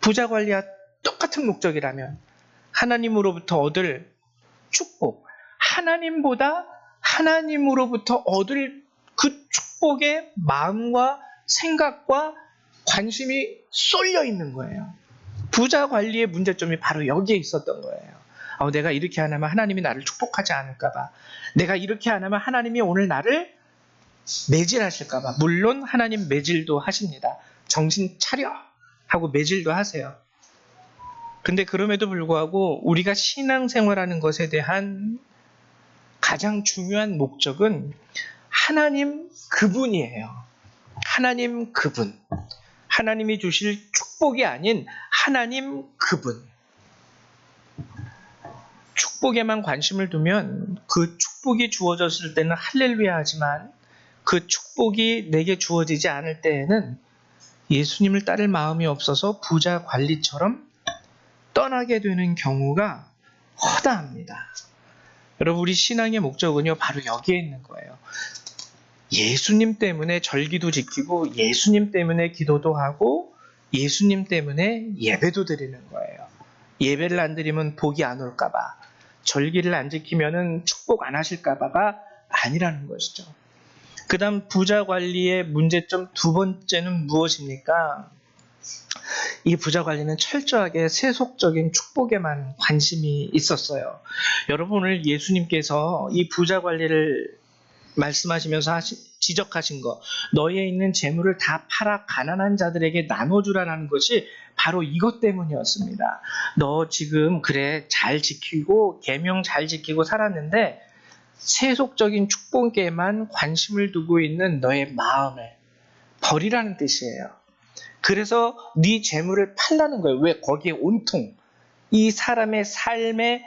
부자 관리와 똑같은 목적이라면 하나님으로부터 얻을 축복, 하나님으로부터 얻을 그 축복의 마음과 생각과 관심이 쏠려 있는 거예요. 부자 관리의 문제점이 바로 여기에 있었던 거예요. 내가 이렇게 안 하면 하나님이 나를 축복하지 않을까봐. 내가 이렇게 안 하면 하나님이 오늘 나를 매질하실까봐. 물론 하나님 매질도 하십니다. 정신 차려 하고 매질도 하세요. 근데 그럼에도 불구하고 우리가 신앙생활하는 것에 대한 가장 중요한 목적은 하나님 그분이에요. 하나님 그분. 하나님이 주실 축복이 아닌 하나님 그분. 축복에만 관심을 두면 그 축복이 주어졌을 때는 할렐루야 하지만 그 축복이 내게 주어지지 않을 때에는 예수님을 따를 마음이 없어서 부자 관리처럼 떠나게 되는 경우가 허다합니다. 여러분, 우리 신앙의 목적은요 바로 여기에 있는 거예요. 예수님 때문에 절기도 지키고 예수님 때문에 기도도 하고 예수님 때문에 예배도 드리는 거예요. 예배를 안 드리면 복이 안 올까봐, 절기를 안 지키면 축복 안 하실까봐가 아니라는 것이죠. 그 다음 부자 관리의 문제점 두 번째는 무엇입니까? 이 부자 관리는 철저하게 세속적인 축복에만 관심이 있었어요. 여러분, 오늘 예수님께서 이 부자 관리를 말씀하시면서 지적하신 거, 너에 있는 재물을 다 팔아 가난한 자들에게 나눠주라는 것이 바로 이것 때문이었습니다. 너 지금 그래 잘 지키고 계명 잘 지키고 살았는데 세속적인 축복에만 관심을 두고 있는 너의 마음을 버리라는 뜻이에요. 그래서 네 재물을 팔라는 거예요. 왜? 거기에 온통 이 사람의 삶의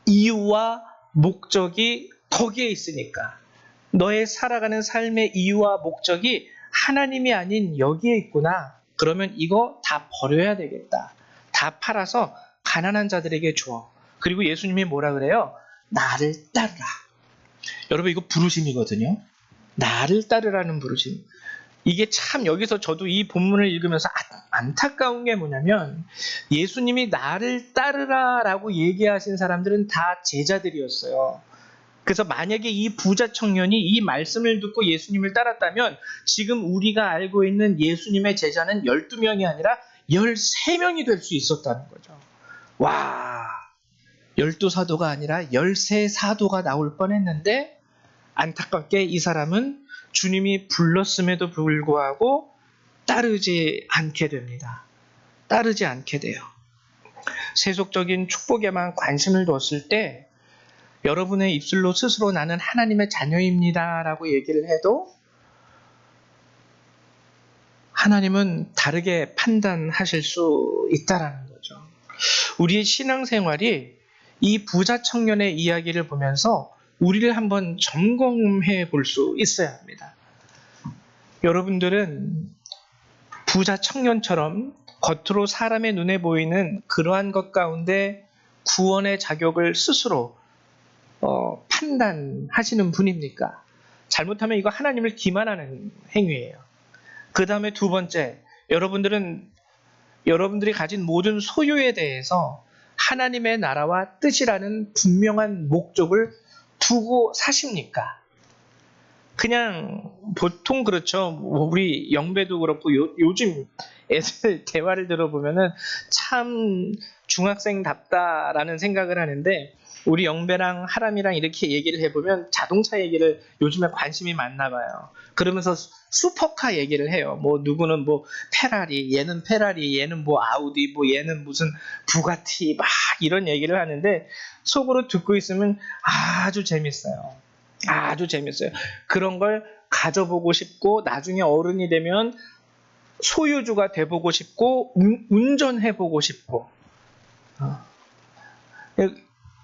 이유와 목적이 거기에 있으니까. 너의 살아가는 삶의 이유와 목적이 하나님이 아닌 여기에 있구나. 그러면 이거 다 버려야 되겠다. 다 팔아서 가난한 자들에게 줘. 그리고 예수님이 뭐라 그래요? 나를 따르라. 여러분, 이거 부르심이거든요. 나를 따르라는 부르심. 이게 참 여기서 저도 이 본문을 읽으면서 안타까운 게 뭐냐면 예수님이 나를 따르라라고 얘기하신 사람들은 다 제자들이었어요. 그래서 만약에 이 부자 청년이 이 말씀을 듣고 예수님을 따랐다면 지금 우리가 알고 있는 예수님의 제자는 12명이 아니라 13명이 될 수 있었다는 거죠. 와, 12사도가 아니라 13사도가 나올 뻔했는데 안타깝게 이 사람은 주님이 불렀음에도 불구하고 따르지 않게 됩니다. 따르지 않게 돼요. 세속적인 축복에만 관심을 뒀을 때 여러분의 입술로 스스로 나는 하나님의 자녀입니다 라고 얘기를 해도 하나님은 다르게 판단하실 수 있다라는 거죠. 우리의 신앙생활이 이 부자 청년의 이야기를 보면서 우리를 한번 점검해 볼 수 있어야 합니다. 여러분들은 부자 청년처럼 겉으로 사람의 눈에 보이는 그러한 것 가운데 구원의 자격을 스스로 판단하시는 분입니까? 잘못하면 이거 하나님을 기만하는 행위예요. 그 다음에 두 번째, 여러분들이 가진 모든 소유에 대해서 하나님의 나라와 뜻이라는 분명한 목적을 두고 사십니까? 그냥 보통 그렇죠. 우리 영배도 그렇고 요즘 애들 대화를 들어보면은 참 중학생답다라는 생각을 하는데 우리 영배랑 하람이랑 이렇게 얘기를 해보면 자동차 얘기를 요즘에 관심이 많나 봐요. 그러면서 슈퍼카 얘기를 해요. 뭐 누구는 뭐 페라리, 얘는 페라리, 얘는 뭐 아우디, 뭐 얘는 무슨 부가티 막 이런 얘기를 하는데 속으로 듣고 있으면 아주 재밌어요. 아주 재밌어요. 그런 걸 가져보고 싶고 나중에 어른이 되면 소유주가 돼보고 싶고 운전해보고 싶고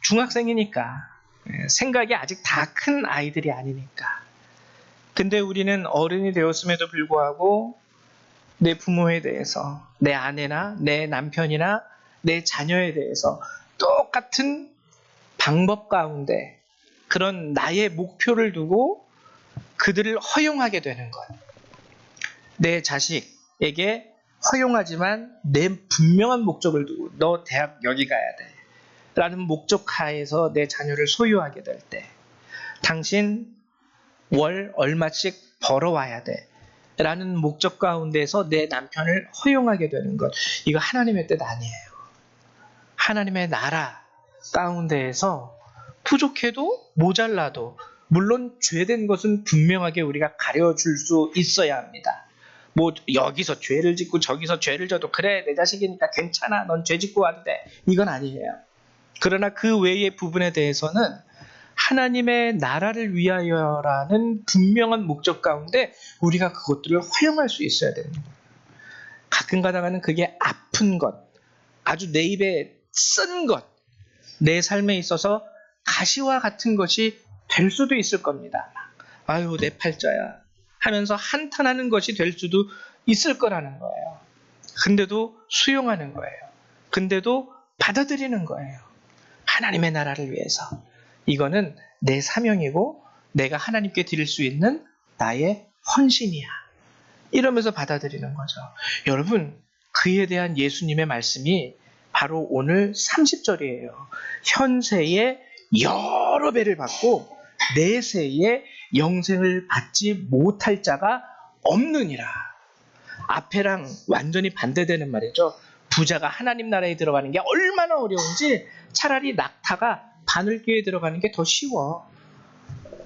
중학생이니까 생각이 아직 다 큰 아이들이 아니니까. 근데 우리는 어른이 되었음에도 불구하고 내 부모에 대해서 내 아내나 내 남편이나 내 자녀에 대해서 똑같은 방법 가운데 그런 나의 목표를 두고 그들을 허용하게 되는 것. 내 자식에게 허용하지만 내 분명한 목적을 두고 너 대학 여기 가야 돼 라는 목적 하에서 내 자녀를 소유하게 될 때 당신 월 얼마씩 벌어와야 돼 라는 목적 가운데서 내 남편을 허용하게 되는 것. 이거 하나님의 뜻 아니에요. 하나님의 나라 가운데에서 부족해도 모자라도 물론 죄된 것은 분명하게 우리가 가려줄 수 있어야 합니다. 뭐 여기서 죄를 짓고 저기서 죄를 져도 그래 내 자식이니까 괜찮아 넌 죄 짓고 와도 돼 이건 아니에요. 그러나 그 외의 부분에 대해서는 하나님의 나라를 위하여라는 분명한 목적 가운데 우리가 그것들을 허용할 수 있어야 되는 거예요. 가끔 가다가는 그게 아픈 것, 아주 내 입에 쓴 것, 내 삶에 있어서 가시와 같은 것이 될 수도 있을 겁니다. 아유 내 팔자야 하면서 한탄하는 것이 될 수도 있을 거라는 거예요. 근데도 수용하는 거예요. 근데도 받아들이는 거예요. 하나님의 나라를 위해서. 이거는 내 사명이고 내가 하나님께 드릴 수 있는 나의 헌신이야. 이러면서 받아들이는 거죠. 여러분, 그에 대한 예수님의 말씀이 바로 오늘 30절이에요. 현세에 여러 배를 받고 내세에 영생을 받지 못할 자가 없느니라. 앞에랑 완전히 반대되는 말이죠. 부자가 하나님 나라에 들어가는 게 얼마나 어려운지 차라리 낙타가 바늘귀에 들어가는 게 더 쉬워.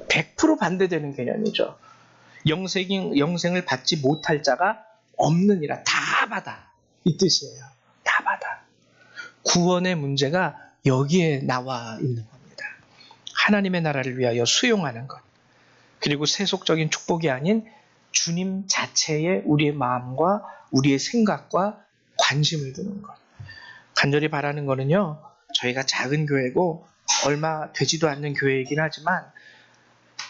100% 반대되는 개념이죠. 영생을 받지 못할 자가 없느니라. 다 받아. 이 뜻이에요. 다 받아. 구원의 문제가 여기에 나와 있는 겁니다. 하나님의 나라를 위하여 수용하는 것. 그리고 세속적인 축복이 아닌 주님 자체에 우리의 마음과 우리의 생각과 관심을 두는 것. 간절히 바라는 거는요. 저희가 작은 교회고 얼마 되지도 않는 교회이긴 하지만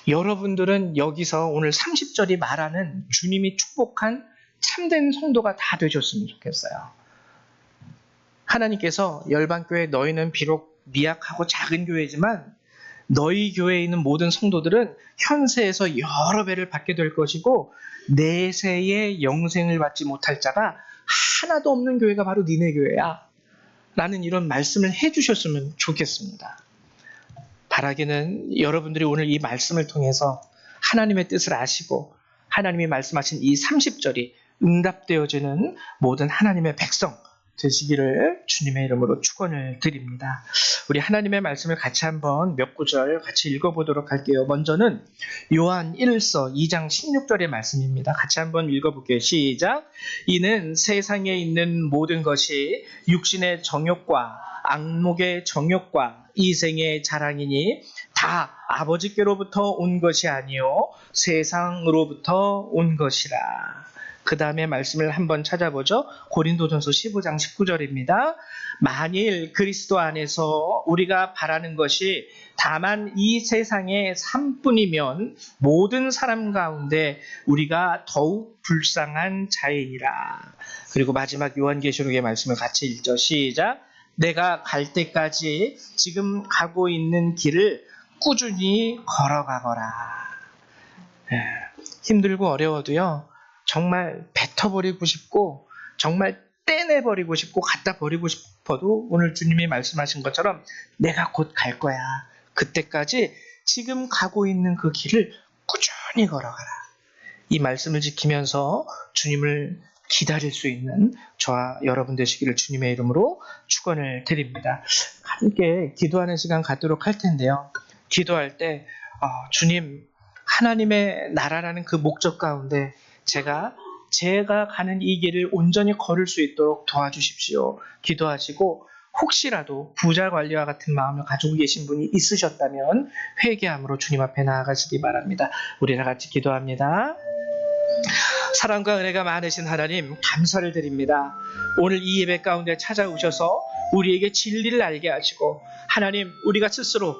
여러분들은 여기서 오늘 30절이 말하는 주님이 축복한 참된 성도가 다 되셨으면 좋겠어요. 하나님께서 열방교회 너희는 비록 미약하고 작은 교회지만 너희 교회에 있는 모든 성도들은 현세에서 여러 배를 받게 될 것이고 내세에 영생을 받지 못할 자가 하나도 없는 교회가 바로 니네 교회야 라는 이런 말씀을 해주셨으면 좋겠습니다. 바라기는 여러분들이 오늘 이 말씀을 통해서 하나님의 뜻을 아시고 하나님이 말씀하신 이 30절이 응답되어지는 모든 하나님의 백성 되시기를 주님의 이름으로 축원을 드립니다. 우리 하나님의 말씀을 같이 한번 몇 구절 같이 읽어보도록 할게요. 먼저는 요한 1서 2장 16절의 말씀입니다. 같이 한번 읽어볼게요. 시작. 이는 세상에 있는 모든 것이 육신의 정욕과 안목의 정욕과 이생의 자랑이니 다 아버지께로부터 온 것이 아니요 세상으로부터 온 것이라. 그 다음에 말씀을 한번 찾아보죠. 고린도전서 15장 19절입니다. 만일 그리스도 안에서 우리가 바라는 것이 다만 이 세상의 삶뿐이면 모든 사람 가운데 우리가 더욱 불쌍한 자이니라. 그리고 마지막 요한계시록의 말씀을 같이 읽죠. 시작. 내가 갈 때까지 지금 가고 있는 길을 꾸준히 걸어가거라. 힘들고 어려워도요, 정말 뱉어버리고 싶고 정말 떼내버리고 싶고 갖다 버리고 싶어도 오늘 주님이 말씀하신 것처럼 내가 곧 갈 거야. 그때까지 지금 가고 있는 그 길을 꾸준히 걸어가라. 이 말씀을 지키면서 주님을 기다릴 수 있는 저와 여러분 되시기를 주님의 이름으로 축원을 드립니다. 함께 기도하는 시간 갖도록 할 텐데요. 기도할 때 주님, 하나님의 나라라는 그 목적 가운데 제가 가는 이 길을 온전히 걸을 수 있도록 도와주십시오. 기도하시고 혹시라도 부자 관리와 같은 마음을 가지고 계신 분이 있으셨다면 회개함으로 주님 앞에 나아가시기 바랍니다. 우리 다 같이 기도합니다. 사랑과 은혜가 많으신 하나님, 감사를 드립니다. 오늘 이 예배 가운데 찾아오셔서 우리에게 진리를 알게 하시고, 하나님, 우리가 스스로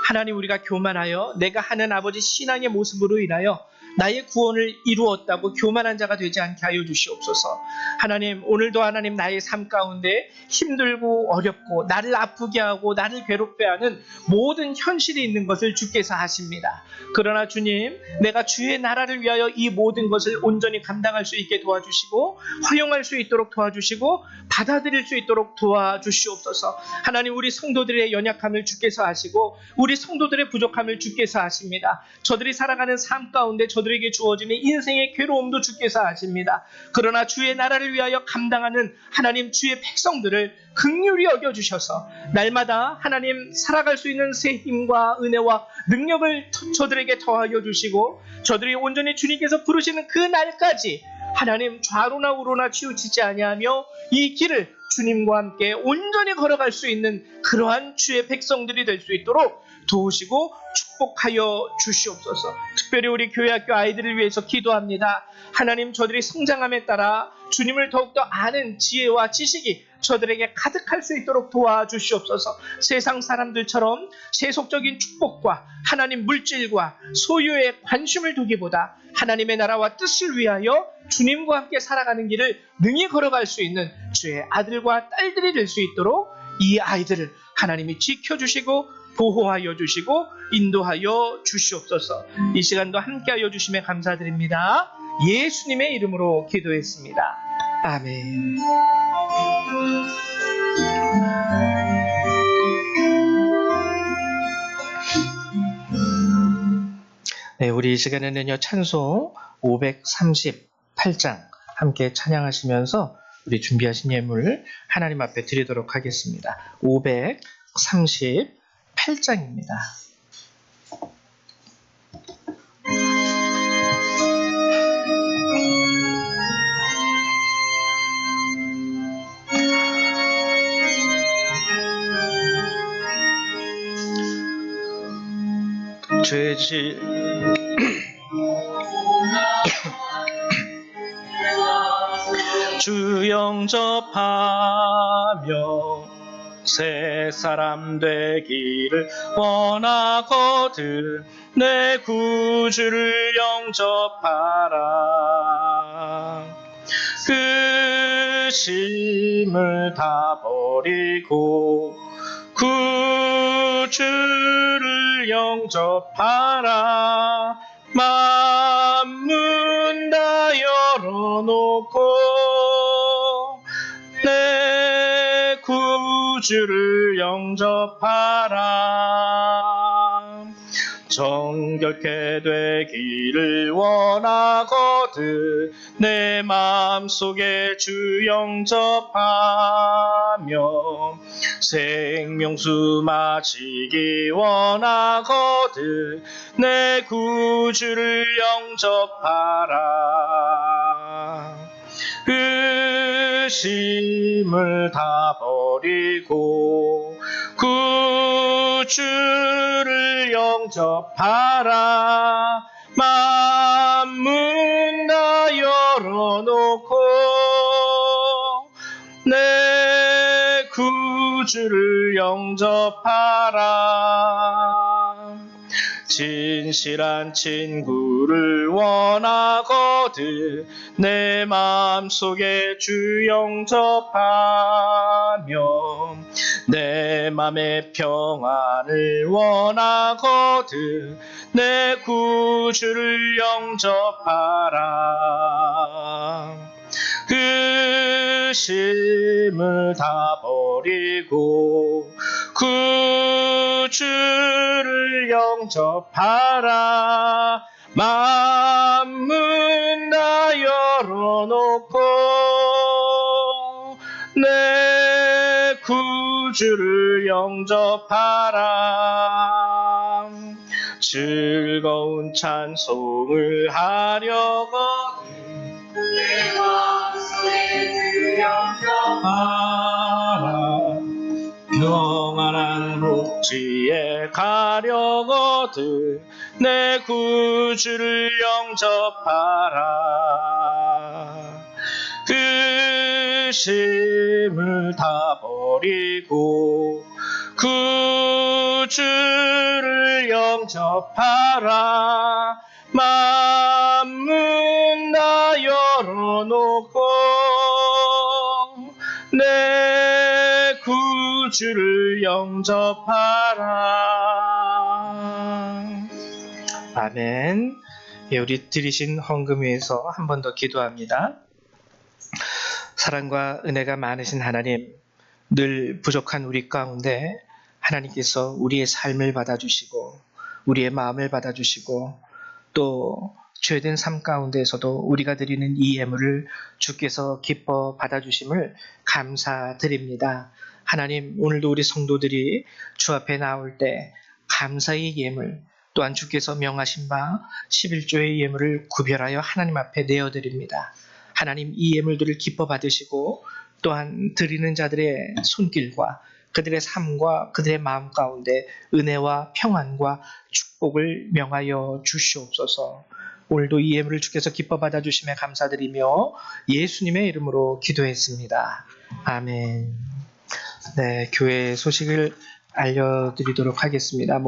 하나님, 우리가 교만하여 내가 하는 아버지 신앙의 모습으로 인하여 나의 구원을 이루었다고 교만한 자가 되지 않게 하여 주시옵소서. 하나님, 오늘도 하나님 나의 삶 가운데 힘들고 어렵고 나를 아프게 하고 나를 괴롭게 하는 모든 현실이 있는 것을 주께서 아십니다. 그러나 주님, 내가 주의 나라를 위하여 이 모든 것을 온전히 감당할 수 있게 도와주시고 허용할 수 있도록 도와주시고 받아들일 수 있도록 도와주시옵소서. 하나님, 우리 성도들의 연약함을 주께서 아시고 우리 성도들의 부족함을 주께서 아십니다. 저들이 살아가는 삶 가운데 저들에게 주어지는 인생의 괴로움도 주께서 아십니다. 그러나 주의 나라를 위하여 감당하는 하나님 주의 백성들을 긍휼히 여겨주셔서 날마다 하나님 살아갈 수 있는 새 힘과 은혜와 능력을 저들에게 더하여 주시고 저들이 온전히 주님께서 부르시는 그 날까지 하나님 좌로나 우로나 치우치지 아니하며 이 길을 주님과 함께 온전히 걸어갈 수 있는 그러한 주의 백성들이 될 수 있도록 도우시고 축복하여 주시옵소서. 특별히 우리 교회학교 아이들을 위해서 기도합니다. 하나님, 저들이 성장함에 따라 주님을 더욱더 아는 지혜와 지식이 저들에게 가득할 수 있도록 도와주시옵소서. 세상 사람들처럼 세속적인 축복과 하나님 물질과 소유에 관심을 두기보다 하나님의 나라와 뜻을 위하여 주님과 함께 살아가는 길을 능히 걸어갈 수 있는 주의 아들과 딸들이 될 수 있도록 이 아이들을 하나님이 지켜주시고 보호하여 주시고 인도하여 주시옵소서. 이 시간도 함께하여 주심에 감사드립니다. 예수님의 이름으로 기도했습니다. 아멘. 네, 우리 이 시간에는요, 찬송 538장 함께 찬양하시면서 우리 준비하신 예물 하나님 앞에 드리도록 하겠습니다. 538장입니다. 죄지 주 영접하며 새 사람 되기를 원하거든 내 구주를 영접하라. 그 심을 다 버리고 구주를 영접하라. 만문 다 열어놓고 내 구주를 영접하라. 정결케 되기를 원하거든 내 마음속에 주 영접하며 생명수 마시기 원하거든 내 구주를 영접하라. 의심을 다 버리고 구주를 영접하라. 만문 다 열어놓고 내 구주를 영접하라. 진실한 친구를 원하거든 내 마음속에 주 영접하며 내 맘의 평안을 원하거든 내 구주를 영접하라. 의심을 다 버리고 구주를 영접하라. 만문 다 열어놓고 내 구주를 영접하라. 즐거운 찬송을 하려거든 내 마음속에 주 영접하라. 평안한 복지에 가려거든 내 구주를 영접하라. 의심을 다 버리고 구주를 영접하라. 만문 다 열어놓고 내 구주를 영접하라. 아멘. 예, 우리 드리신 헌금 위해서 한 번 더 기도합니다. 사랑과 은혜가 많으신 하나님, 늘 부족한 우리 가운데 하나님께서 우리의 삶을 받아주시고 우리의 마음을 받아주시고 또 죄된 삶 가운데에서도 우리가 드리는 이 예물을 주께서 기뻐 받아주심을 감사드립니다. 하나님, 오늘도 우리 성도들이 주 앞에 나올 때 감사의 예물, 또한 주께서 명하신 바 11조의 예물을 구별하여 하나님 앞에 내어드립니다. 하나님, 이 예물들을 기뻐 받으시고 또한 드리는 자들의 손길과 그들의 삶과 그들의 마음 가운데 은혜와 평안과 축복을 명하여 주시옵소서. 오늘도 이 예물을 주께서 기뻐 받아주심에 감사드리며 예수님의 이름으로 기도했습니다. 아멘. 네, 교회 소식을 알려드리도록 하겠습니다.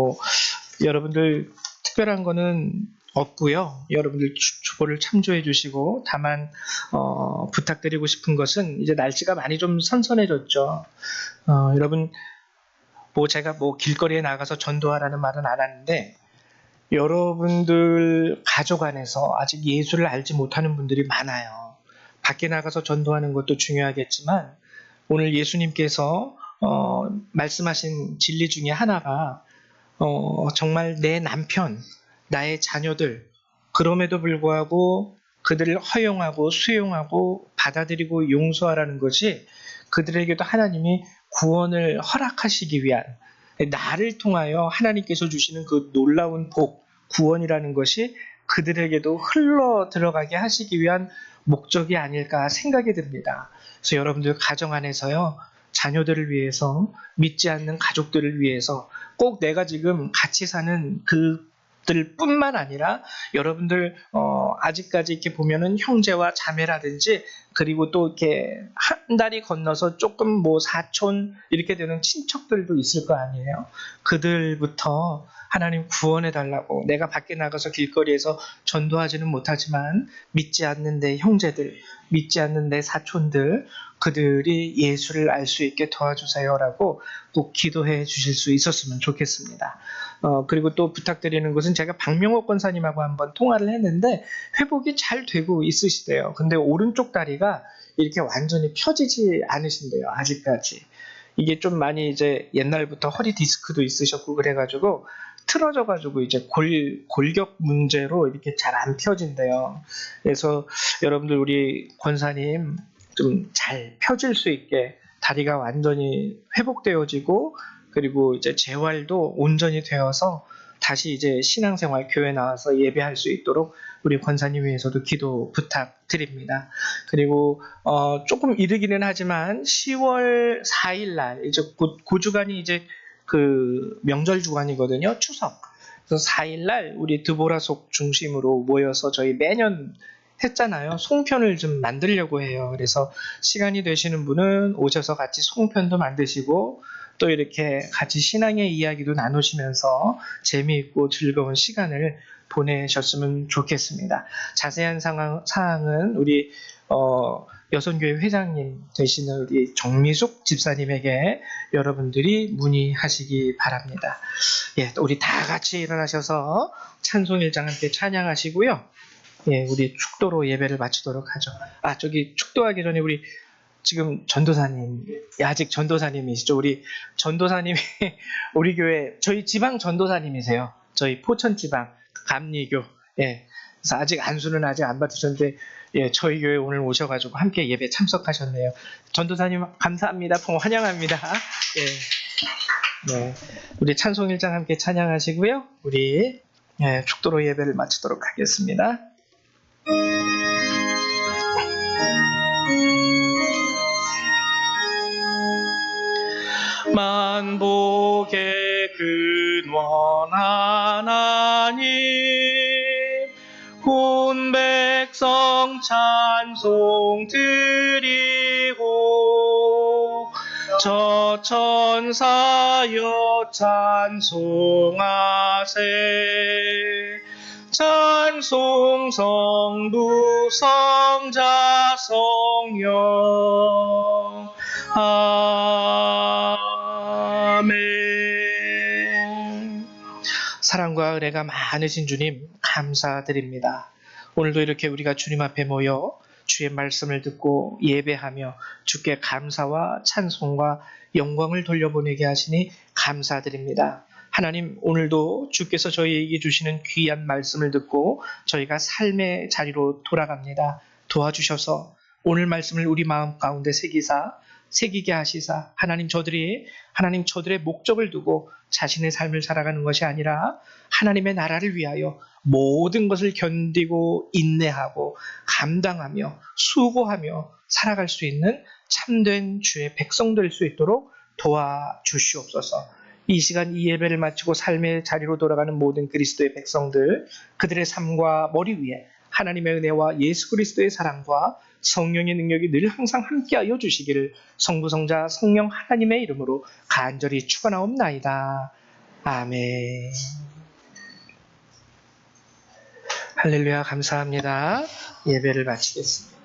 여러분들 특별한 거는 없고요. 여러분들 주보를 참조해 주시고 다만 부탁드리고 싶은 것은 이제 날씨가 많이 좀 선선해졌죠. 여러분 제가 길거리에 나가서 전도하라는 말은 안 하는데 여러분들 가족 안에서 아직 예수를 알지 못하는 분들이 많아요. 밖에 나가서 전도하는 것도 중요하겠지만 오늘 예수님께서 말씀하신 진리 중에 하나가 정말 내 남편, 나의 자녀들, 그럼에도 불구하고 그들을 허용하고 수용하고 받아들이고 용서하라는 것이 그들에게도 하나님이 구원을 허락하시기 위한, 나를 통하여 하나님께서 주시는 그 놀라운 복, 구원이라는 것이 그들에게도 흘러 들어가게 하시기 위한 목적이 아닐까 생각이 듭니다. 그래서 여러분들 가정 안에서요, 자녀들을 위해서, 믿지 않는 가족들을 위해서 꼭 내가 지금 같이 사는 그들뿐만 아니라 여러분들 아직까지 이렇게 보면은 형제와 자매라든지 그리고 또 이렇게 한 다리 건너서 조금 사촌 이렇게 되는 친척들도 있을 거 아니에요. 그들부터 하나님 구원해 달라고. 내가 밖에 나가서 길거리에서 전도하지는 못하지만 믿지 않는 내 형제들, 믿지 않는 내 사촌들, 그들이 예수를 알 수 있게 도와주세요라고 꼭 기도해 주실 수 있었으면 좋겠습니다. 그리고 또 부탁드리는 것은 제가 박명옥 권사님하고 한번 통화를 했는데 회복이 잘 되고 있으시대요. 근데 오른쪽 다리가 이렇게 완전히 펴지지 않으신대요. 아직까지. 이게 좀 많이 이제 옛날부터 허리 디스크도 있으셨고 그래가지고 틀어져가지고 이제 골격 문제로 이렇게 잘 안 펴진대요. 그래서 여러분들 우리 권사님 좀 잘 펴질 수 있게 다리가 완전히 회복되어지고 그리고 이제 재활도 온전히 되어서 다시 이제 신앙생활 교회 나와서 예배할 수 있도록 우리 권사님 위해서도 기도 부탁드립니다. 그리고 조금 이르기는 하지만 10월 4일 날 이제 곧 고주간이 이제 그 명절 주간이거든요. 추석. 그래서 4일 날 우리 드보라속 중심으로 모여서 저희 매년 했잖아요. 송편을 좀 만들려고 해요. 그래서 시간이 되시는 분은 오셔서 같이 송편도 만드시고 또 이렇게 같이 신앙의 이야기도 나누시면서 재미있고 즐거운 시간을 보내셨으면 좋겠습니다. 자세한 사항은 우리 여선교회 회장님 되시는 우리 정미숙 집사님에게 여러분들이 문의하시기 바랍니다. 예, 우리 다 같이 일어나셔서 찬송 1장 함께 찬양하시고요. 예, 우리 축도로 예배를 마치도록 하죠. 저기 축도하기 전에 우리 지금 전도사님, 아직 전도사님이시죠? 우리 전도사님이 우리 교회 저희 지방 전도사님이세요. 저희 포천 지방 감리교. 예. 그래서 아직 안수는 아직 안 받으셨는데 예, 저희 교회 오늘 오셔가지고 함께 예배 참석하셨네요. 전도사님 감사합니다. 환영합니다. 예. 네. 우리 찬송 1장 함께 찬양하시고요. 우리 축도로 예배를 마치도록 하겠습니다. 만복의 근원 하나님 온 백성 찬송 드리고 저 천사여 찬송하세 찬송 성부 성자 성령 아멘. 사랑과 은혜가 많으신 주님 감사드립니다. 오늘도 이렇게 우리가 주님 앞에 모여 주의 말씀을 듣고 예배하며 주께 감사와 찬송과 영광을 돌려보내게 하시니 감사드립니다. 하나님, 오늘도 주께서 저희에게 주시는 귀한 말씀을 듣고 저희가 삶의 자리로 돌아갑니다. 도와주셔서 오늘 말씀을 우리 마음 가운데 새기게 하시사 하나님 저들의 목적을 두고 자신의 삶을 살아가는 것이 아니라 하나님의 나라를 위하여 모든 것을 견디고 인내하고 감당하며 수고하며 살아갈 수 있는 참된 주의 백성 될 수 있도록 도와주시옵소서. 이 시간 이 예배를 마치고 삶의 자리로 돌아가는 모든 그리스도의 백성들, 그들의 삶과 머리 위에 하나님의 은혜와 예수 그리스도의 사랑과 성령의 능력이 늘 항상 함께하여 주시기를 성부 성자 성령 하나님의 이름으로 간절히 축원하옵나이다. 아멘. 할렐루야. 감사합니다. 예배를 마치겠습니다.